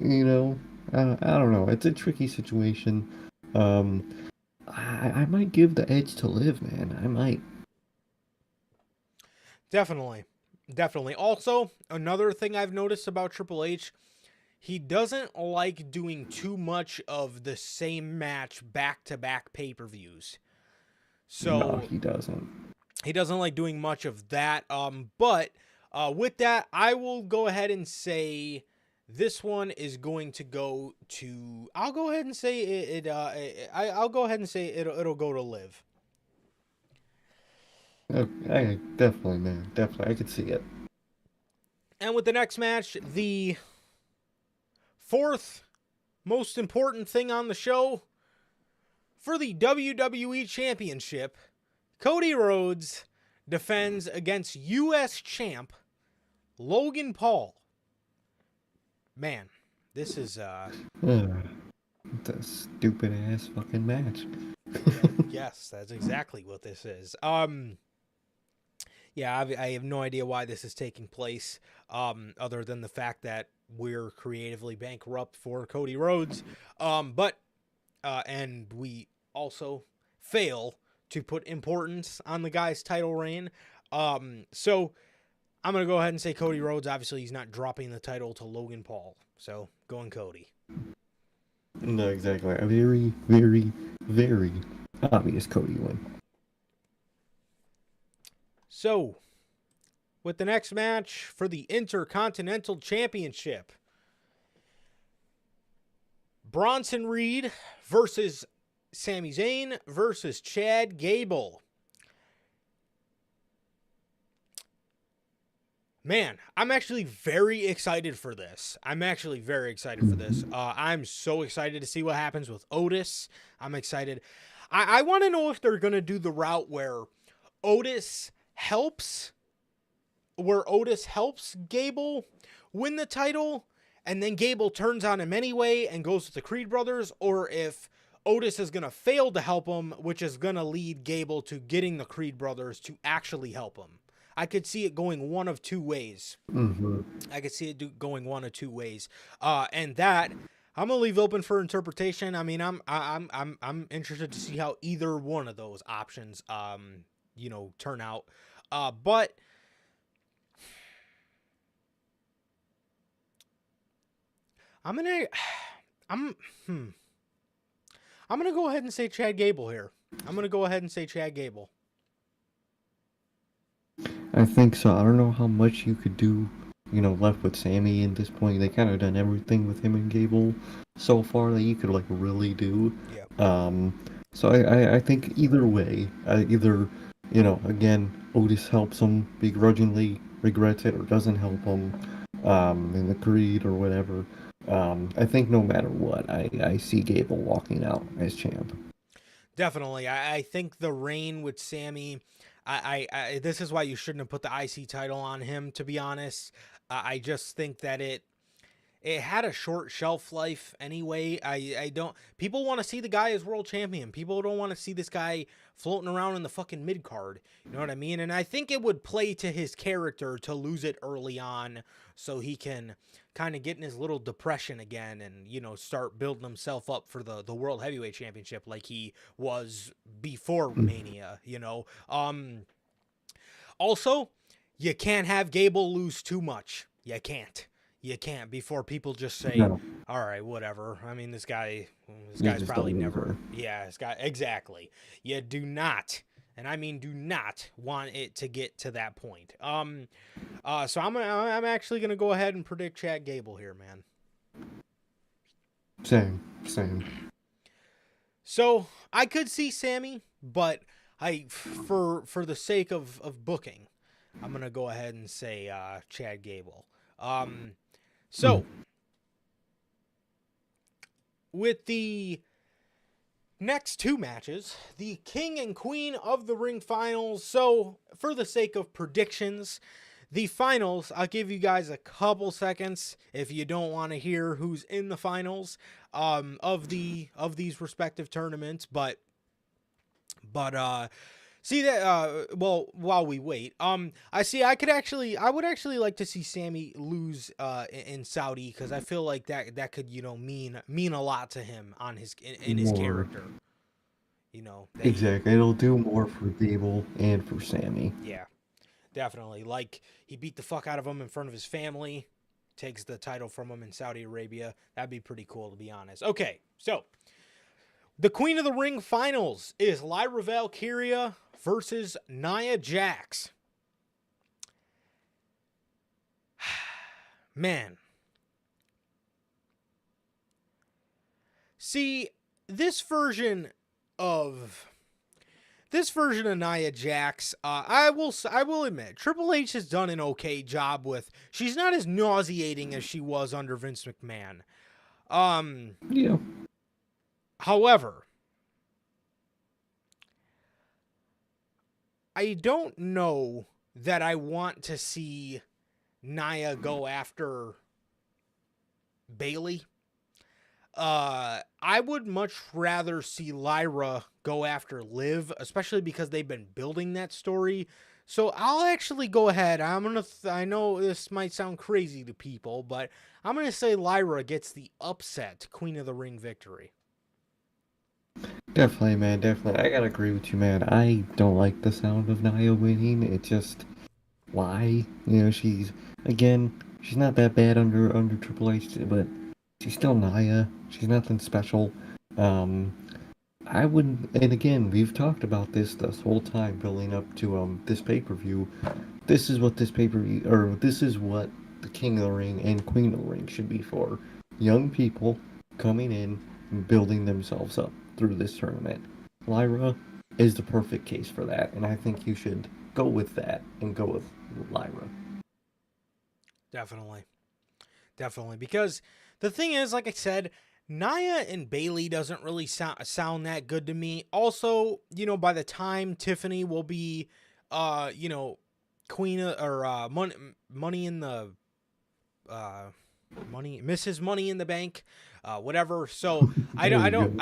you know, I don't know. It's a tricky situation. I might give the edge to Liv, man. I might. Definitely. Also, another thing I've noticed about Triple H, he doesn't like doing too much of the same match back-to-back pay-per-views. So No, he doesn't. He doesn't like doing much of that. But with that, I will go ahead and say this one is going to go to. I'll go ahead and say I'll go ahead and say it'll go to Liv. I definitely, man, definitely, I could see it. And with the next match, the fourth most important thing on the show for the WWE Championship, Cody Rhodes defends against U.S. champ Logan Paul. Man, this is It's a stupid ass fucking match. yes, that's exactly what this is. Yeah, I have no idea why this is taking place, other than the fact that we're creatively bankrupt for Cody Rhodes. And we also fail to put importance on the guy's title reign. So I'm going to go ahead and say Cody Rhodes. Obviously, he's not dropping the title to Logan Paul. So going Cody. No, exactly. A very, very, very obvious Cody win. So, with the next match for the Intercontinental Championship, Bronson Reed versus Sami Zayn versus Chad Gable. Man, I'm actually very excited for this. I'm so excited to see what happens with Otis. I'm excited. I want to know if they're going to do the route where Otis helps Gable win the title, and then Gable turns on him anyway and goes with the Creed brothers, or if Otis is going to fail to help him, which is going to lead Gable to getting the Creed brothers to actually help him. I could see it going one of two ways. Mm-hmm. And that I'm gonna leave open for interpretation. I mean, I'm interested to see how either one of those options, turn out. But I'm gonna go ahead and say Chad Gable here. I think so. I don't know how much you could do, left with Sammy at this point. They kind of done everything with him and Gable so far that you could, really do. Yeah. So I think either way, again, Otis helps him, begrudgingly regrets it, or doesn't help him, in the Creed or whatever. I think no matter what, I see Gable walking out as champ. Definitely. I think the reign with Sammy, I this is why you shouldn't have put the IC title on him, to be honest. I just think that it had a short shelf life anyway. People want to see the guy as world champion. People don't want to see this guy floating around in the fucking mid card. You know what I mean? And I think it would play to his character to lose it early on so he can kind of get in his little depression again and, start building himself up for the World Heavyweight Championship like he was before Mania, Also, you can't have Gable lose too much. You can't. You can't before people just say, No, all right, whatever. I mean, this guy's just probably a never. loser. Yeah, this guy exactly. You do not, and I mean do not want it to get to that point. So I'm actually gonna go ahead and predict Chad Gable here, man. Same. So I could see Sammy, but for the sake of booking, I'm gonna go ahead and say Chad Gable. So with the next two matches, the King and Queen of the Ring finals. So for the sake of predictions, the finals, I'll give you guys a couple seconds if you don't want to hear who's in the finals of these respective tournaments, but see that well, while we wait, I would actually like to see Sammy lose in Saudi, because I feel like that could, you know, mean a lot to him on in his More. character. You know, Exactly. It'll do more for Gable and for Sammy. Yeah, definitely. Like, he beat the fuck out of him in front of his family, takes the title from him in Saudi Arabia. That'd be pretty cool, to be honest. Okay, so the Queen of the Ring finals is Lyra Valkyria versus Nia Jax. Man. See, this version of Nia Jax, I will admit, Triple H has done an okay job with. She's not as nauseating as she was under Vince McMahon. Yeah. However, I don't know that I want to see Nia go after Bayley. I would much rather see Lyra go after Liv, especially because they've been building that story. So I'll actually go ahead. I know this might sound crazy to people, but I'm going to say Lyra gets the upset Queen of the Ring victory. Definitely, man. Definitely. I gotta agree with you, man. I don't like the sound of Nia winning. It just, why? You know, she's not that bad under Triple H, but she's still Nia. She's nothing special. I wouldn't, and again, we've talked about this whole time building up to this pay-per-view. This is what this pay-per-view, or this is what the King of the Ring and Queen of the Ring should be for. Young people coming in and building themselves up through this tournament. Lyra is the perfect case for that, and I think you should go with that and go with Lyra. Definitely. Because the thing is, like I said, Nia and Bayley doesn't really sound that good to me. Also, you know, by the time Tiffany will be, you know, Queen of, or money in the, Mrs. Money in the Bank, whatever. So I don't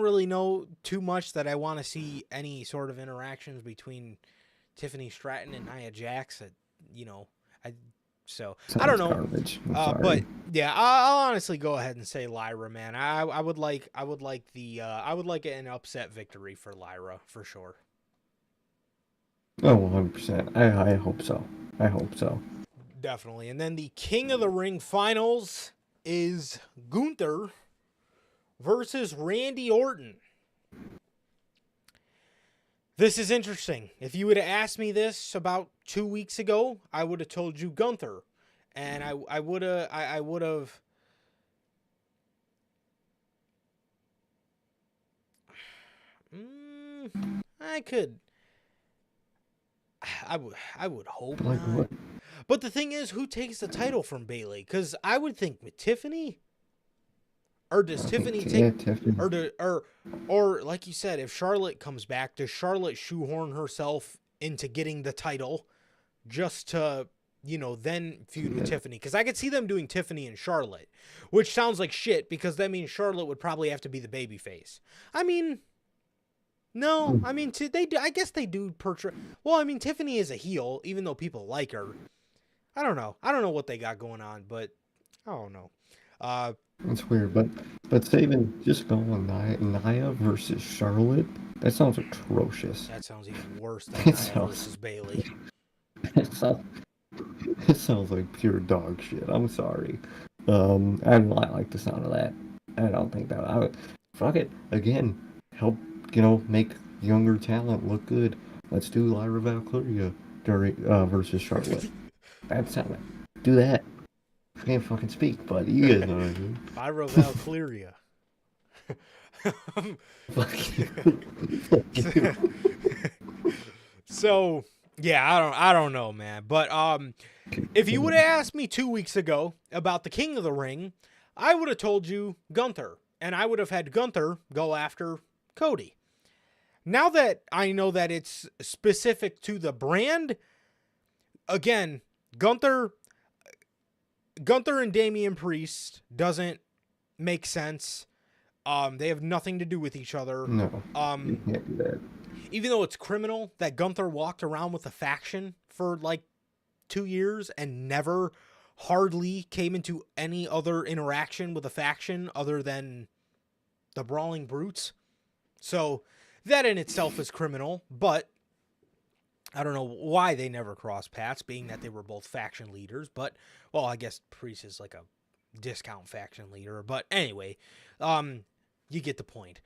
really know too much that I want to see any sort of interactions between Tiffany Stratton and Nia Jax. You know, I don't know. Garbage. But yeah, I'll honestly go ahead and say Lyra, man. I would like an upset victory for Lyra for sure. Oh, 100%. I hope so. I hope so. Definitely. And then the King of the Ring finals is Gunther versus Randy Orton. This is interesting. If you would have asked me this about 2 weeks ago, I would have told you Gunther. And I would have I would have I would hope Like not. what? But the thing is, who takes the title from Bayley? Because I would think with Tiffany. Or does Tiffany take, Tiffany. or like you said, if Charlotte comes back, does Charlotte shoehorn herself into getting the title just to, you know, then feud with Tiffany? Because I could see them doing Tiffany and Charlotte, which sounds like shit, because that means Charlotte would probably have to be the babyface. I mean, no, I mean, I guess they do portray. Well, I mean, Tiffany is a heel, even though people like her. I don't know what they got going on, but I don't know. It's weird, but saving just going Nia versus Charlotte, that sounds atrocious. That sounds even worse than Nia versus Bayley. It sounds like pure dog shit. I'm sorry. I do not like the sound of that. I don't think that I would. Fuck it. Again, help, make younger talent look good. Let's do Lyra Valkyria during versus Charlotte. That's how. Do that. I can't fucking speak, but you guys know what I mean. Lyra Valkyria. Fuck you. Fuck you. So yeah, I don't know, man. But if you would have asked me 2 weeks ago about the King of the Ring, I would have told you Gunther, and I would have had Gunther go after Cody. Now that I know that it's specific to the brand, again, Gunther and Damian Priest doesn't make sense. They have nothing to do with each other. No, you can't do that. Even though it's criminal that Gunther walked around with a faction for like 2 years and never hardly came into any other interaction with a faction other than the Brawling Brutes. So that in itself is criminal, but I don't know why they never crossed paths, being that they were both faction leaders. But, well, I guess Priest is like a discount faction leader. But anyway, you get the point.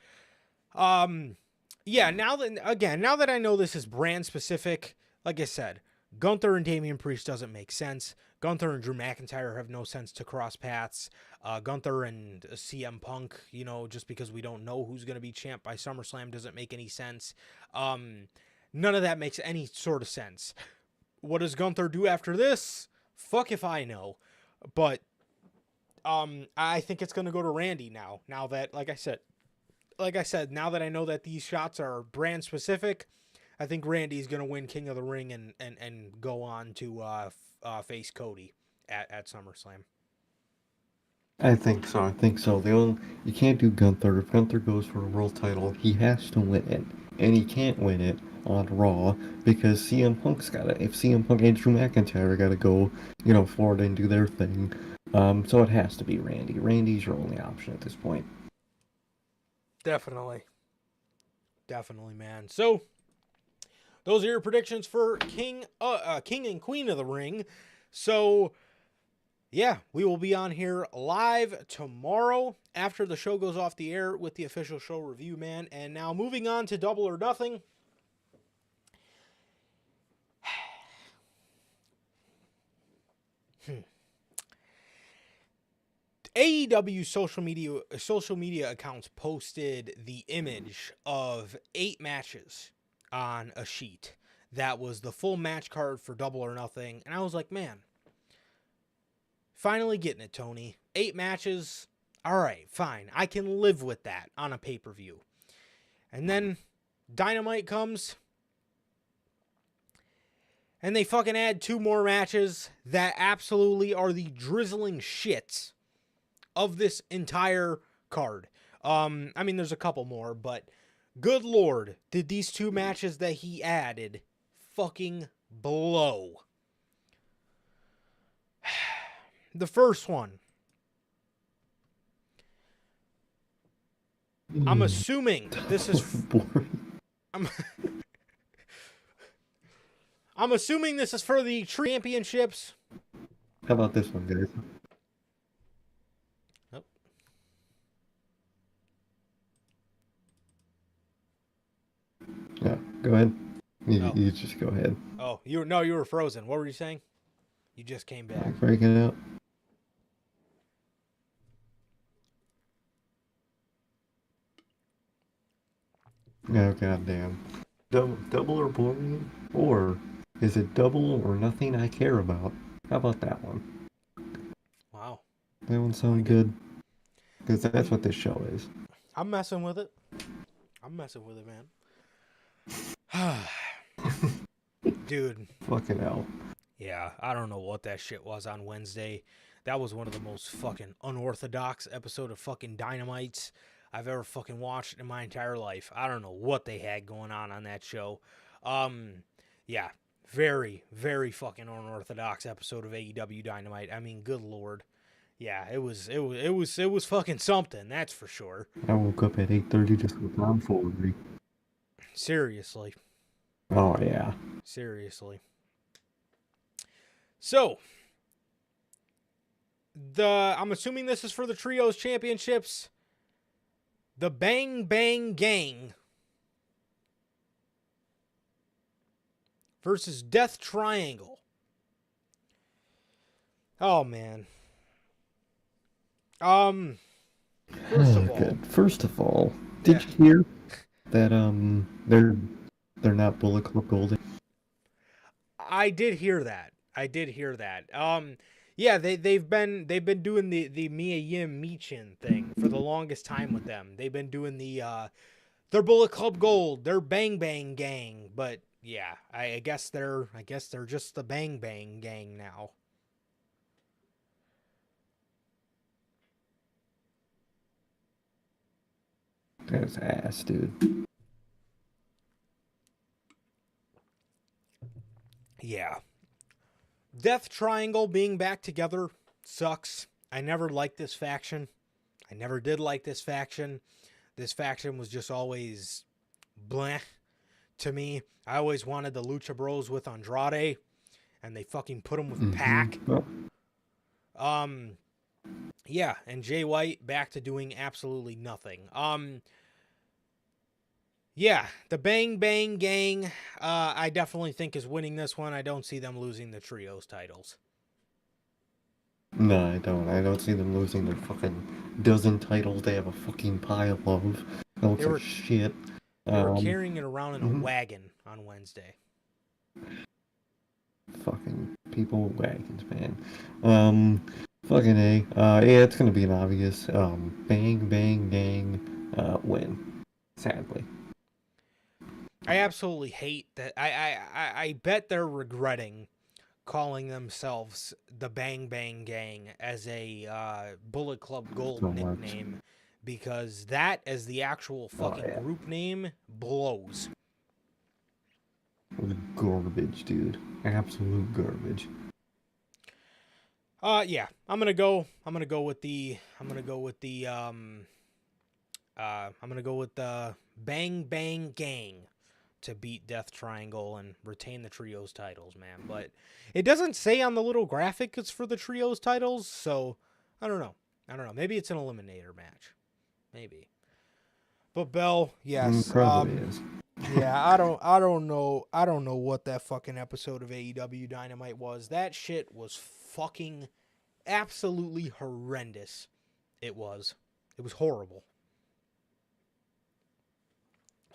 Yeah, now that I know this is brand specific, like I said, Gunther and Damian Priest doesn't make sense. Gunther and Drew McIntyre have no sense to cross paths. Gunther and CM Punk, just because we don't know who's going to be champ by SummerSlam doesn't make any sense. None of that makes any sort of sense. What does Gunther do after this? Fuck if I know. But I think it's going to go to Randy now. Now that, like I said, now that I know that these shots are brand specific, I think Randy's going to win King of the Ring and go on to face Cody at SummerSlam. I think so. You can't do Gunther. If Gunther goes for a world title, he has to win it. And he can't win it on Raw because CM Punk's got it. If CM Punk and Drew McIntyre got to go, forward and do their thing. So it has to be Randy. Randy's your only option at this point. Definitely, man. So those are your predictions for King and Queen of the Ring. So yeah, we will be on here live tomorrow after the show goes off the air with the official show review, man. And now moving on to Double or Nothing. AEW social media accounts posted the image of 8 matches on a sheet. That was the full match card for Double or Nothing. And I was like, man, finally getting it, Tony. 8 matches. All right, fine. I can live with that on a pay-per-view. And then Dynamite comes, and they fucking add 2 more matches that absolutely are the drizzling shits of this entire card. I mean, there's a couple more, but good lord, did these 2 matches that he added fucking blow. The first one, I'm assuming this is I'm assuming this is for the championships. How about this one, guys? Yeah, go ahead. You just go ahead. Oh, you were frozen. What were you saying? You just came back. Breaking it out. Oh, goddamn. Double or boring? Or is it Double or Nothing I Care About? How about that one? Wow. That one sound good? Because that's what this show is. I'm messing with it. Man. Dude. Fucking hell. Yeah, I don't know what that shit was on Wednesday. That was one of the most fucking unorthodox episode of fucking Dynamites I've ever fucking watched in my entire life. I don't know what they had going on that show. Yeah, very, very fucking unorthodox episode of AEW Dynamite. I mean, good lord. Yeah, it was fucking something, that's for sure. I woke up at 8:30 just with tomfoolery. Seriously. Oh, yeah. Seriously. So, I'm assuming this is for the Trios Championships. The Bang Bang Gang versus Death Triangle. Oh, man. First of all, did you hear that they're not Bullet Club Gold? I did hear that. Yeah, they've been doing the Mia Yim Michin thing for the longest time with them. They've been doing they're Bullet Club Gold, they're Bang Bang Gang, but yeah, I guess they're just the Bang Bang Gang now. That's ass, dude. Yeah. Death Triangle being back together sucks. I never liked this faction. I never did like this faction. This faction was just always bleh to me. I always wanted the Lucha Bros with Andrade, and they fucking put them with Pac. Yeah, and Jay White back to doing absolutely nothing. Yeah, the Bang Bang Gang, I definitely think is winning this one. I don't see them losing the Trios titles. No, I don't. I don't see them losing their fucking dozen titles they have a fucking pile of. That looks like shit. They were carrying it around in a wagon on Wednesday. Fucking people with wagons, man. Fucking A. Yeah, it's gonna be an obvious Bang Bang Gang win. Sadly. I absolutely hate that. I bet they're regretting calling themselves the Bang Bang Gang as a Bullet Club Gold nickname, because that as the actual fucking group name blows. Garbage, dude. Absolute garbage. Yeah, I'm gonna go with the Bang Bang Gang to beat Death Triangle and retain the Trios titles, man. But it doesn't say on the little graphic it's for the Trios titles, so I don't know. Maybe it's an eliminator match. Maybe. But Bell, yes. Probably is. Yeah, I don't know what that fucking episode of AEW Dynamite was. That shit was fucking absolutely horrendous. It was horrible.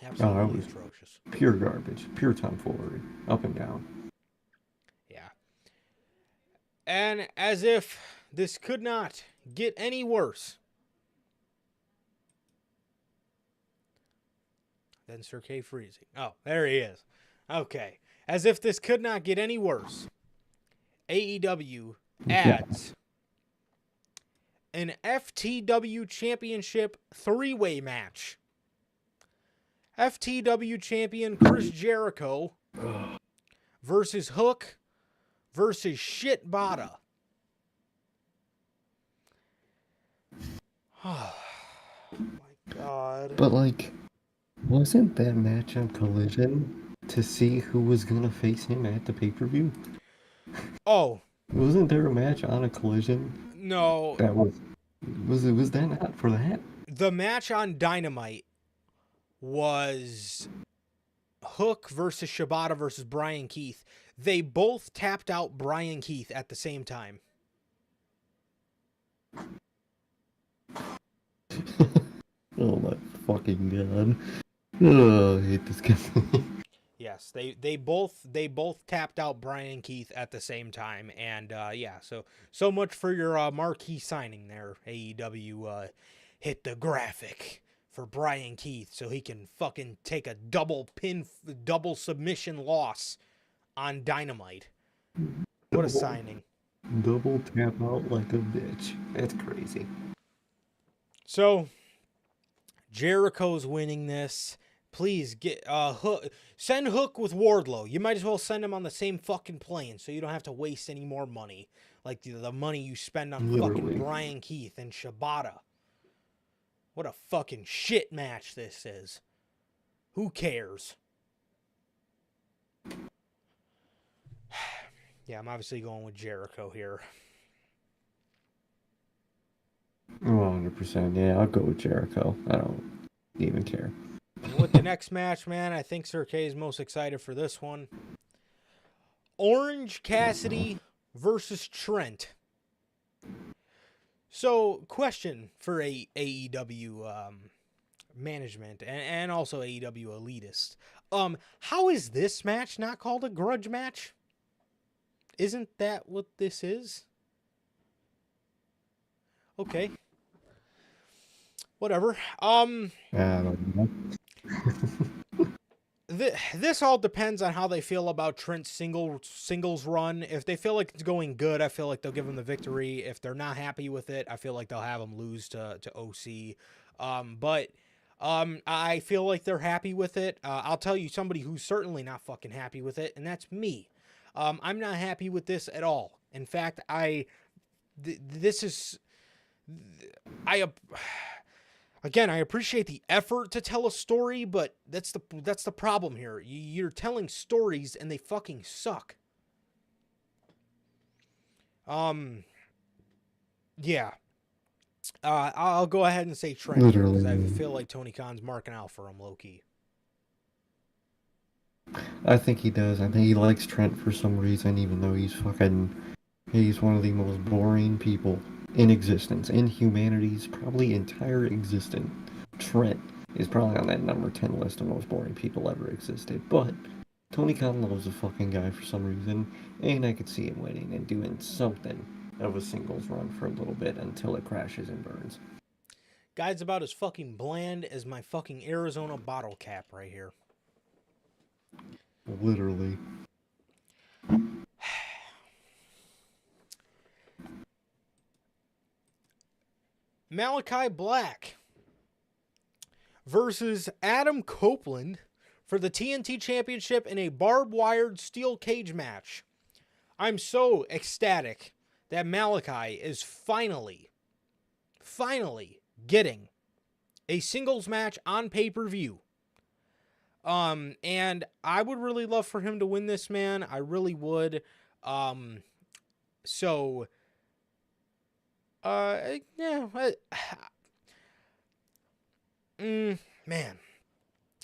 Absolutely atrocious. Pure garbage. Pure tomfoolery. Up and down. Yeah. And as if this could not get any worse than Sir K. Freezing. Oh, there he is. Okay. As if this could not get any worse, AEW adds an FTW Championship 3-way match. FTW champion Chris Jericho versus Hook versus Shitbada. Oh my god. But like, wasn't that match on Collision to see who was gonna face him at the pay-per-view? Oh. Wasn't there a match on a Collision? No. That was that not for that? The match on Dynamite was Hook versus Shibata versus Brian Keith. They both tapped out Brian Keith at the same time. Oh my fucking god. Oh, I hate this guy. Yes, they both tapped out Brian Keith at the same time, and yeah, so much for your marquee signing there, AEW. Hit the graphic for Brian Keith so he can fucking take a double submission loss on Dynamite. What a signing. Double tap out like a bitch. That's crazy. So Jericho's winning this. Please get Hook. Send Hook with Wardlow. You might as well send him on the same fucking plane so you don't have to waste any more money. Like the money you spend on fucking Brian Keith and Shibata. What a fucking shit match this is. Who cares? I'm obviously going with Jericho here. 100%. Yeah, I'll go with Jericho. I don't even care. And with the next match, man, I think Sir K is most excited for this one. Orange Cassidy versus Trent. So, question for AEW management and also AEW elitist. How is this match not called a grudge match? Isn't that what this is? Okay. Whatever. I don't know. This all depends on how they feel about Trent's singles run. If they feel like it's going good, I feel like they'll give him the victory. If they're not happy with it, I feel like they'll have him lose to OC. But I feel like they're happy with it. I'll tell you somebody who's certainly not fucking happy with it, and that's me. I'm not happy with this at all. In fact, Again, I appreciate the effort to tell a story, but that's the problem here. You're telling stories and they fucking suck. Yeah. I'll go ahead and say Trent because I feel like Tony Khan's marking out for him, low-key. I think he does. I think he likes Trent for some reason, even though he's one of the most boring people in existence, in humanity's probably entire existence. Trent is probably on that number 10 list of most boring people ever existed. But Tony Khan loves the fucking guy for some reason, and I could see him winning and doing something of a singles run for a little bit until it crashes and burns. Guy's about as fucking bland as my fucking Arizona bottle cap right here. Literally. Malachi Black versus Adam Copeland for the TNT Championship in a barbed-wired steel cage match. I'm so ecstatic that Malachi is finally getting a singles match on pay-per-view. And I would really love for him to win this, man. I really would. Man,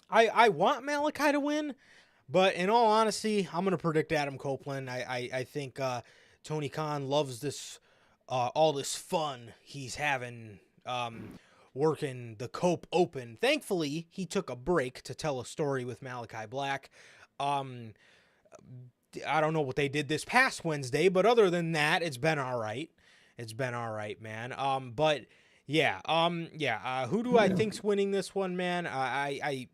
I want Malachi to win, but in all honesty, I'm gonna predict Adam Copeland. I think Tony Khan loves this, all this fun he's having, working the Cope Open. Thankfully, he took a break to tell a story with Malachi Black. I don't know what they did this past Wednesday, but other than that, it's been all right. It's been all right, man. But yeah, who do I think's winning this one, man? I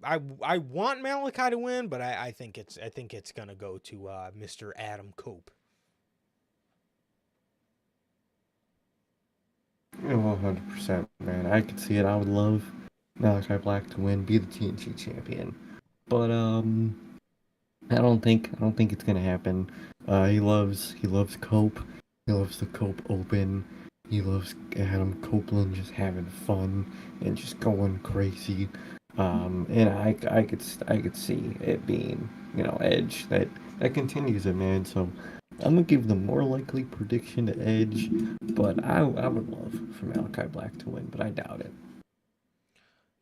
want Malachi to win, but I think it's gonna go to Mr. Adam Cope. Yeah, 100%, man. I could see it. I would love Malachi Black to win, be the TNT champion. But I don't think it's gonna happen. He loves Cope. He loves the Cope Open. He loves Adam Copeland just having fun and just going crazy. And I could see it being, Edge that continues it, man. So I'm gonna give the more likely prediction to Edge, but I would love for Malachi Black to win, but I doubt it.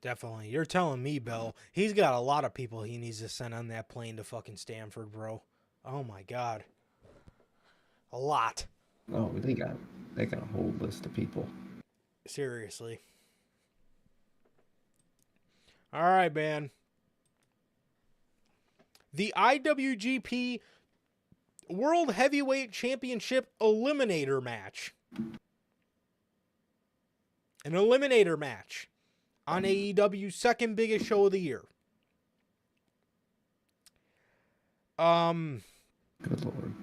Definitely. You're telling me, Bill. He's got a lot of people he needs to send on that plane to fucking Stanford, bro. Oh my God. A lot. Oh, they got a whole list of people. Seriously. All right, man. The IWGP World Heavyweight Championship Eliminator match. An eliminator match on AEW's second biggest show of the year. Good Lord.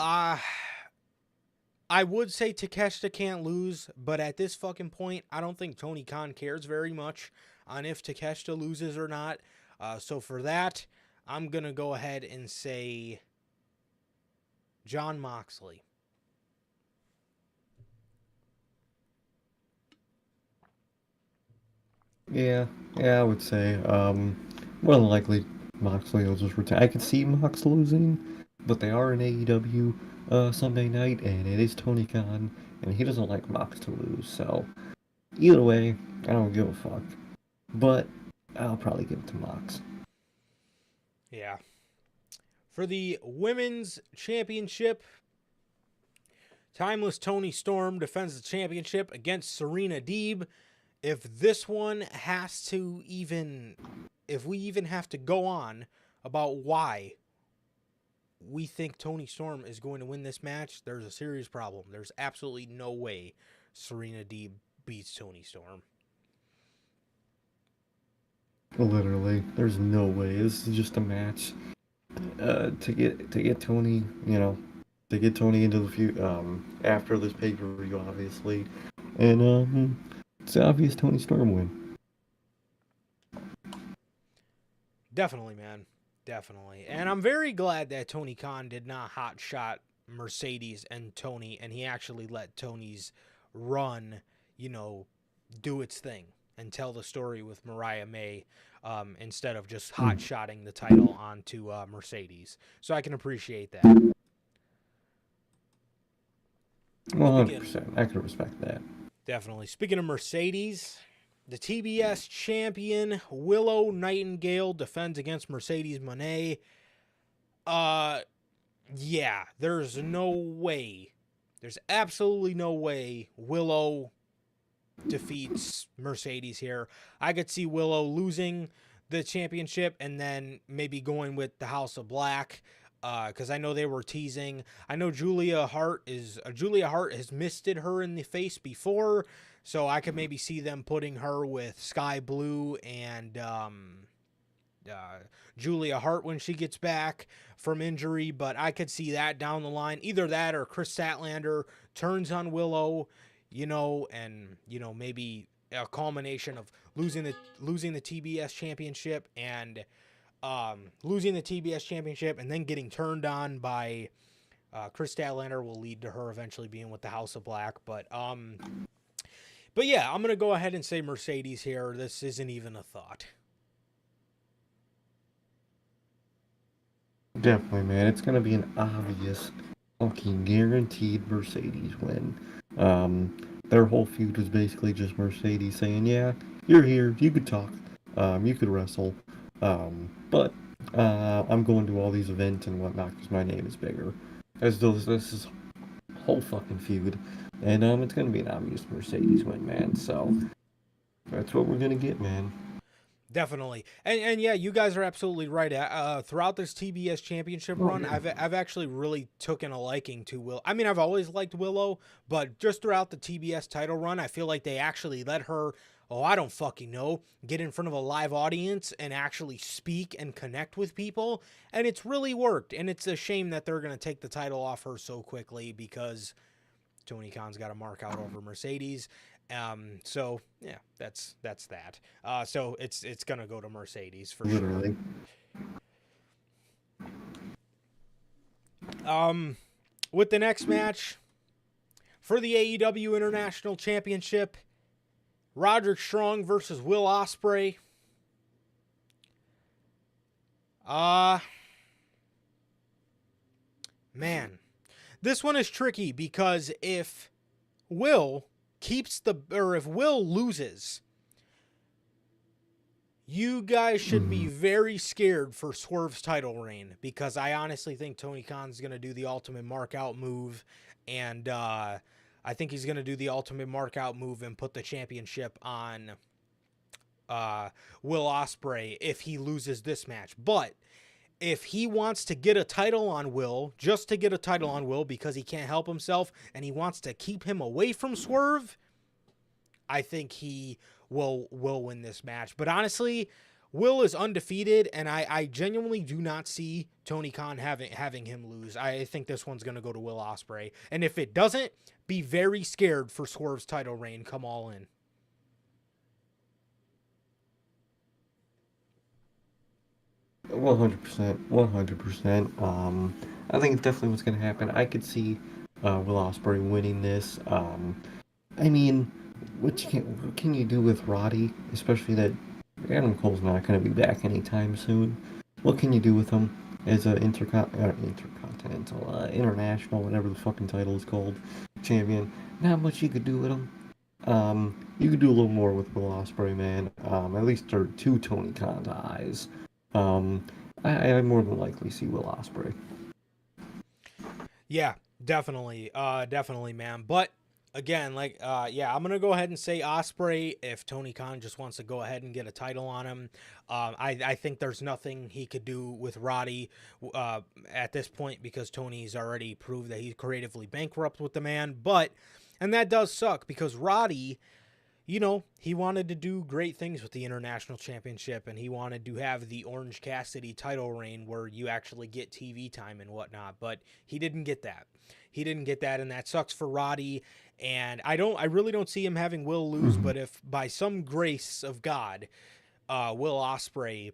I would say Takeshita can't lose, but at this fucking point, I don't think Tony Khan cares very much on if Takeshita loses or not. So for that, I'm going to go ahead and say Jon Moxley. Yeah, I would say more than likely Moxley will just retire. I could see Mox losing, but they are in AEW Sunday night, and it is Tony Khan, and he doesn't like Mox to lose. So either way, I don't give a fuck. But I'll probably give it to Mox. Yeah. For the women's championship, Timeless Toni Storm defends the championship against Serena Deeb. If this one has to even, if we even have to go on about why we think Toni Storm is going to win this match, there's a serious problem. There's absolutely no way Serena Deeb beats Toni Storm. Literally, there's no way. This is just a match to get Tony, to get Tony into the after this pay-per-view, obviously, and it's obvious Tony Storm win. Definitely, man. Definitely. And I'm very glad that Tony Khan did not hotshot Mercedes and Tony, and he actually let Tony's run, do its thing and tell the story with Mariah May instead of just hotshotting the title onto Mercedes. So I can appreciate that. 100%. I can respect that. Definitely. Speaking of Mercedes, the TBS champion Willow Nightingale defends against Mercedes Moné. Yeah, there's no way. There's absolutely no way Willow defeats Mercedes here. I could see Willow losing the championship and then maybe going with the House of Black. Because I know they were teasing. I know Julia Hart has misted her in the face before, so I could maybe see them putting her with Sky Blue and Julia Hart when she gets back from injury. But I could see that down the line. Either that or Chris Statlander turns on Willow, and maybe a culmination of losing the TBS championship and and then getting turned on by Chris Statlander will lead to her eventually being with the House of Black. But yeah, I'm gonna go ahead and say Mercedes here. This isn't even a thought. Definitely, man. It's gonna be an obvious, fucking guaranteed Mercedes win. Their whole feud was basically just Mercedes saying, "Yeah, you're here. You could talk. You could wrestle. But I'm going to all these events and whatnot because my name is bigger." As though this is whole fucking feud, and it's gonna be an obvious Mercedes win, man. So that's what we're gonna get, man. Definitely, and yeah, you guys are absolutely right. Throughout this TBS championship run, yeah. I've actually really taken a liking to Willow. I mean, I've always liked Willow, but just throughout the TBS title run, I feel like they actually let her, I don't fucking know, get in front of a live audience and actually speak and connect with people, and it's really worked. And it's a shame that they're gonna take the title off her so quickly because Tony Khan's got a mark out over Mercedes. So yeah, that's that. So it's gonna go to Mercedes for Literally. Sure. With the next match for the AEW International Championship, Roderick Strong versus Will Ospreay. Man, this one is tricky because if Will loses, you guys should be very scared for Swerve's title reign, because I honestly think Tony Khan's going to do the ultimate mark out move, and I think he's going to do the ultimate mark out move and put the championship on Will Ospreay if he loses this match. But if he wants to get a title on Will, just to get a title on Will because he can't help himself and he wants to keep him away from Swerve, I think he will win this match. But honestly, Will is undefeated, and I genuinely do not see Tony Khan having him lose. I think this one's going to go to Will Ospreay. And if it doesn't, be very scared for Swerve's title reign. Come all in. $100%. I think it's definitely what's going to happen. I could see Will Ospreay winning this. I mean, what can you do with Roddy? Especially that Adam Cole's not going to be back anytime soon. what can you do with him as a intercontinental, international, whatever the fucking title is called, champion? Not much you could do with him. You could do a little more with Will Ospreay, man. At least to Tony Khan's eyes. I more than likely see Will Ospreay. Yeah, definitely. Definitely, man. But again, like, yeah, I'm gonna go ahead and say Osprey if Tony Khan just wants to go ahead and get a title on him. I think there's nothing he could do with Roddy at this point because Tony's already proved that he's creatively bankrupt with the man. And that does suck because Roddy, you know, he wanted to do great things with the International Championship and he wanted to have the Orange Cassidy title reign where you actually get TV time and whatnot, but he didn't get that. He didn't get that, and that sucks for Roddy. And I really don't see him having Will lose, but if by some grace of God, Will Ospreay,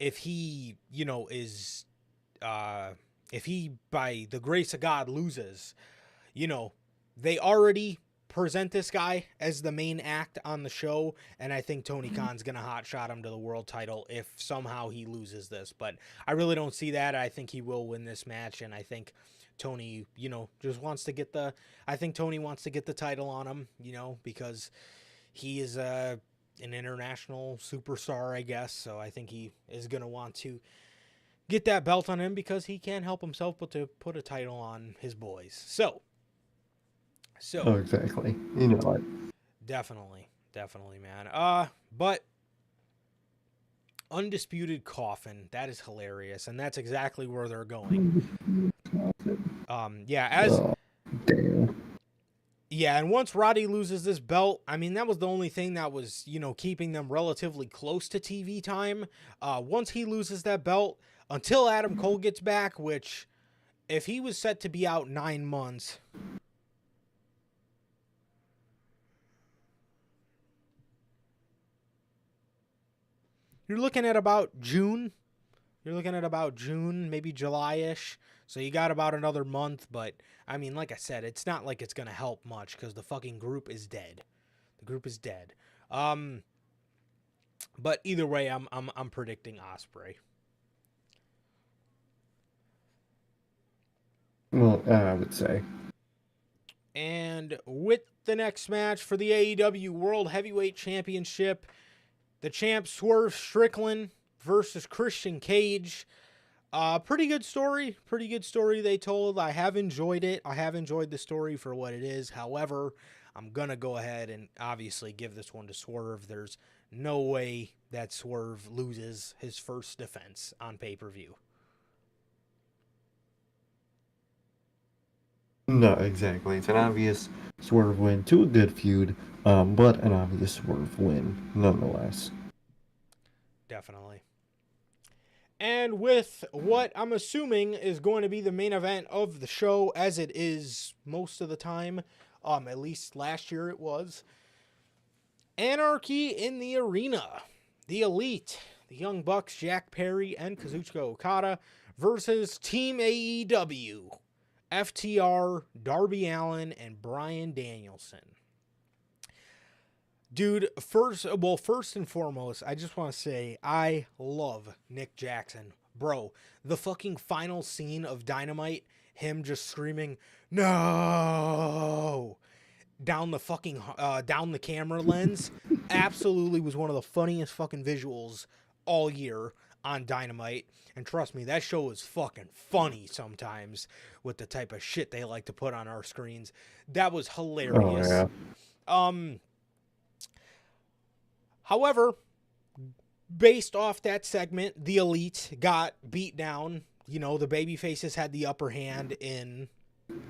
if he, you know, is, if he by the grace of God loses, you know, they already present this guy as the main act on the show, and I think Tony Khan's gonna hotshot him to the world title if somehow he loses this, but I really don't see that. I think he will win this match, and I think Tony, you know, just wants to get I think Tony wants to get the title on him, you know, because he is an international superstar, I guess, so I think he is gonna want to get that belt on him because he can't help himself but to put a title on his boys. So, Oh, exactly. You know what? definitely, man. But Undisputed Coffin, that is hilarious, and that's exactly where they're going. Yeah, Oh, damn. yeah, and once Roddy loses this belt, I mean, that was the only thing that was, you know, keeping them relatively close to TV time. Once he loses that belt, until Adam Cole gets back, which, if he was set to be out 9 months, you're looking at about June. Maybe July-ish. So you got about another month, but I mean, like I said, it's not like it's gonna help much because the fucking group is dead. The group is dead. But either way, I'm predicting Osprey. Well, I would say. And with the next match for the AEW World Heavyweight Championship, the champ Swerve Strickland versus Christian Cage. Pretty good story they told. I have enjoyed it. I have enjoyed the story for what it is. However, I'm going to go ahead and obviously give this one to Swerve. There's no way that Swerve loses his first defense on pay-per-view. No, exactly. It's an obvious Swerve win to a good feud, but an obvious Swerve win nonetheless. Definitely. And with what I'm assuming is going to be the main event of the show, as it is most of the time, at least last year it was, Anarchy in the Arena. The Elite, the Young Bucks, Jack Perry, and Kazuchika Okada versus Team AEW, FTR, Darby Allin, and Bryan Danielson. Dude, first and foremost, I just want to say I love Nick Jackson. Bro, the fucking final scene of Dynamite, him just screaming, "No!" down the fucking, down the camera lens, absolutely was one of the funniest fucking visuals all year on Dynamite. And trust me, that show is fucking funny sometimes with the type of shit they like to put on our screens. That was hilarious. Oh, yeah. However, based off that segment, the Elite got beat down. You know, the babyfaces had the upper hand in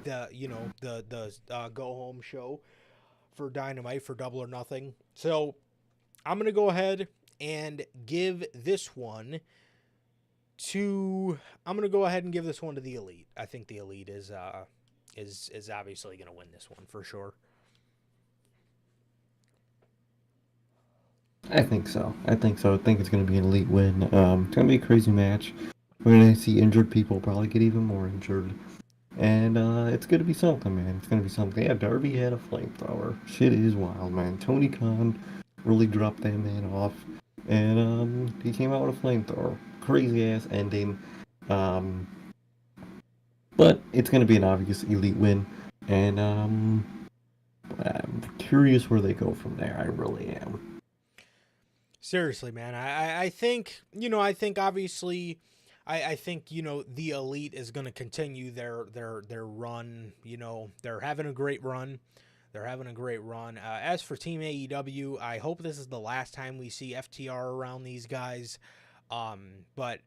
the, you know, the go home show for Dynamite for Double or Nothing. So I'm going to go ahead and give this one to the Elite. I think the Elite is obviously going to win this one for sure. I think so. I think it's going to be an Elite win. It's going to be a crazy match. We're going to see injured people probably get even more injured. And it's going to be something, man. It's going to be something. Yeah, Darby had a flamethrower. Shit is wild, man. Tony Khan really dropped that man off. and he came out with a flamethrower. Crazy ass ending. Um, but it's gonna be an obvious elite win, and I'm curious where they go from there. I really am. Seriously, man. I think, I think obviously, I think, the elite is going to continue their run. They're having a great run. They're having a great run. As for Team AEW, I hope this is the last time we see FTR around these guys. But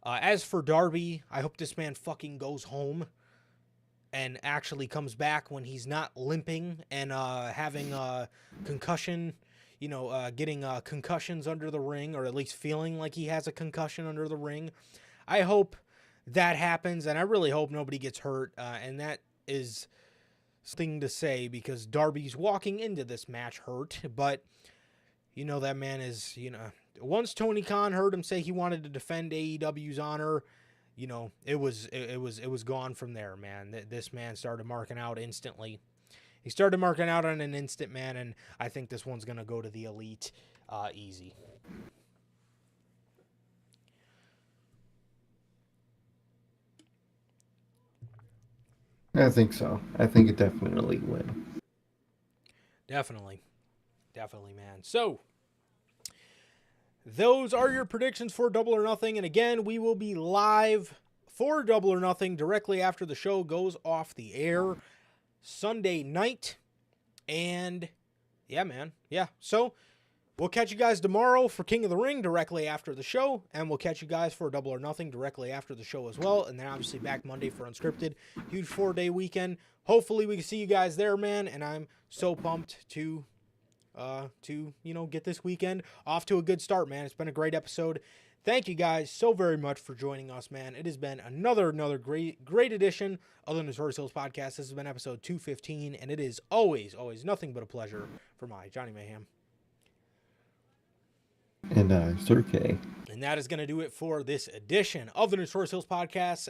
as for Darby, I hope this man fucking goes home and actually comes back when he's not limping and having a concussion, getting concussions under the ring, or at least feeling like he has a concussion under the ring. I hope that happens, and I really hope nobody gets hurt, and that is thing to say because Darby's walking into this match hurt, but that man is, once Tony Khan heard him say he wanted to defend AEW's honor, it was gone from there, man. This man started marking out instantly. He started marking out on an instant, man, and I think this one's going to go to the elite easy. I think so. I think it definitely would. Definitely, man. So those are your predictions for Double or Nothing, and again, we will be live for Double or Nothing directly after the show goes off the air Sunday night. And yeah, man. Yeah. So we'll catch you guys tomorrow for King of the Ring directly after the show. And we'll catch you guys for Double or Nothing directly after the show as well. And then obviously back Monday for Unscripted. Huge 4-day weekend. Hopefully we can see you guys there, man. And I'm so pumped to get this weekend off to a good start, man. It's been a great episode. Thank you guys so very much for joining us, man. It has been another great edition of the Notorious Hills Podcast. This has been episode 215, and it is always nothing but a pleasure for my Johnny Mayhem. And Sir K. And that is going to do it for this edition of the Notorious Hills Podcast.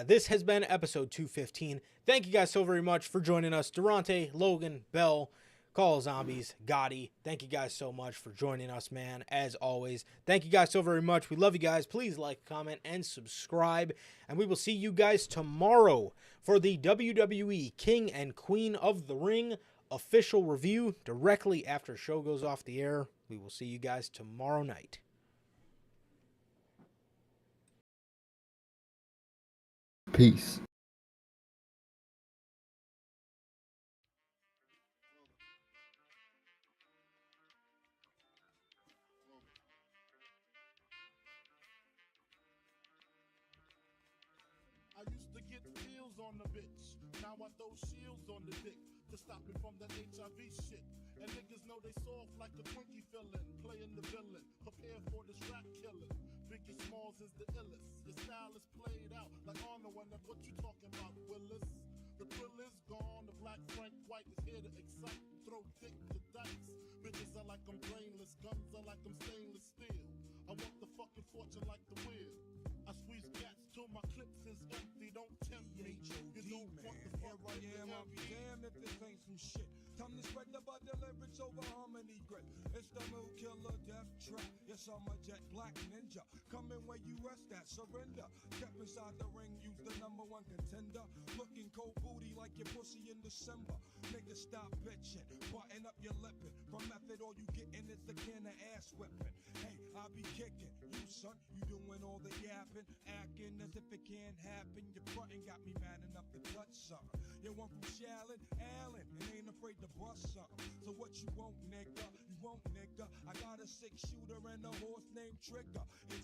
This has been episode 215. Thank you guys so very much for joining us. Durante, Logan, Bell, Call Zombies, Gotti. Thank you guys so much for joining us, man. As always, thank you guys so very much. We love you guys. Please like, comment, and subscribe. And we will see you guys tomorrow for the WWE King and Queen of the Ring official review directly after show goes off the air. We will see you guys tomorrow night. Peace. I used to get pills on the bitch. Now I throw shields on the dick to stop me from that HIV shit. And niggas know they soft like a Twinkie fillin', playing the villain, prepare for this rap killing. Biggie Smalls is the illest. Your style is played out like Arnold, and that's what you talking about, Willis. The thrill is gone. The black Frank White is here to excite. Throw dick to dice. Bitches are like I'm brainless. Guns are like I'm stainless steel. I want the fucking fortune like the wheel. I squeeze cats till my clips is empty. Don't tempt me. You don't want the fuck Here I am, I'll be damned if this ain't some shit. Time to spread the butter lyrics over harmony grip. It's the Mood Killer Death Trap. Yes, I'm a jet black ninja. Coming where you rest at, surrender. Step inside the ring, use the number one contender. Looking cold booty like your pussy in December. Nigga, stop bitching. Button up your lippin'. From method, all you gettin' is the can of ass whipping. Hey, I be kicking. You, son, you doing all the yapping. Acting as if it can't happen. Your frontin' got me mad enough to touch something. You want from Shallon, Allen, and ain't afraid to bust something. So what you want, nigga? You want, nigga? I got a 6-shooter and a horse named Trigger. It's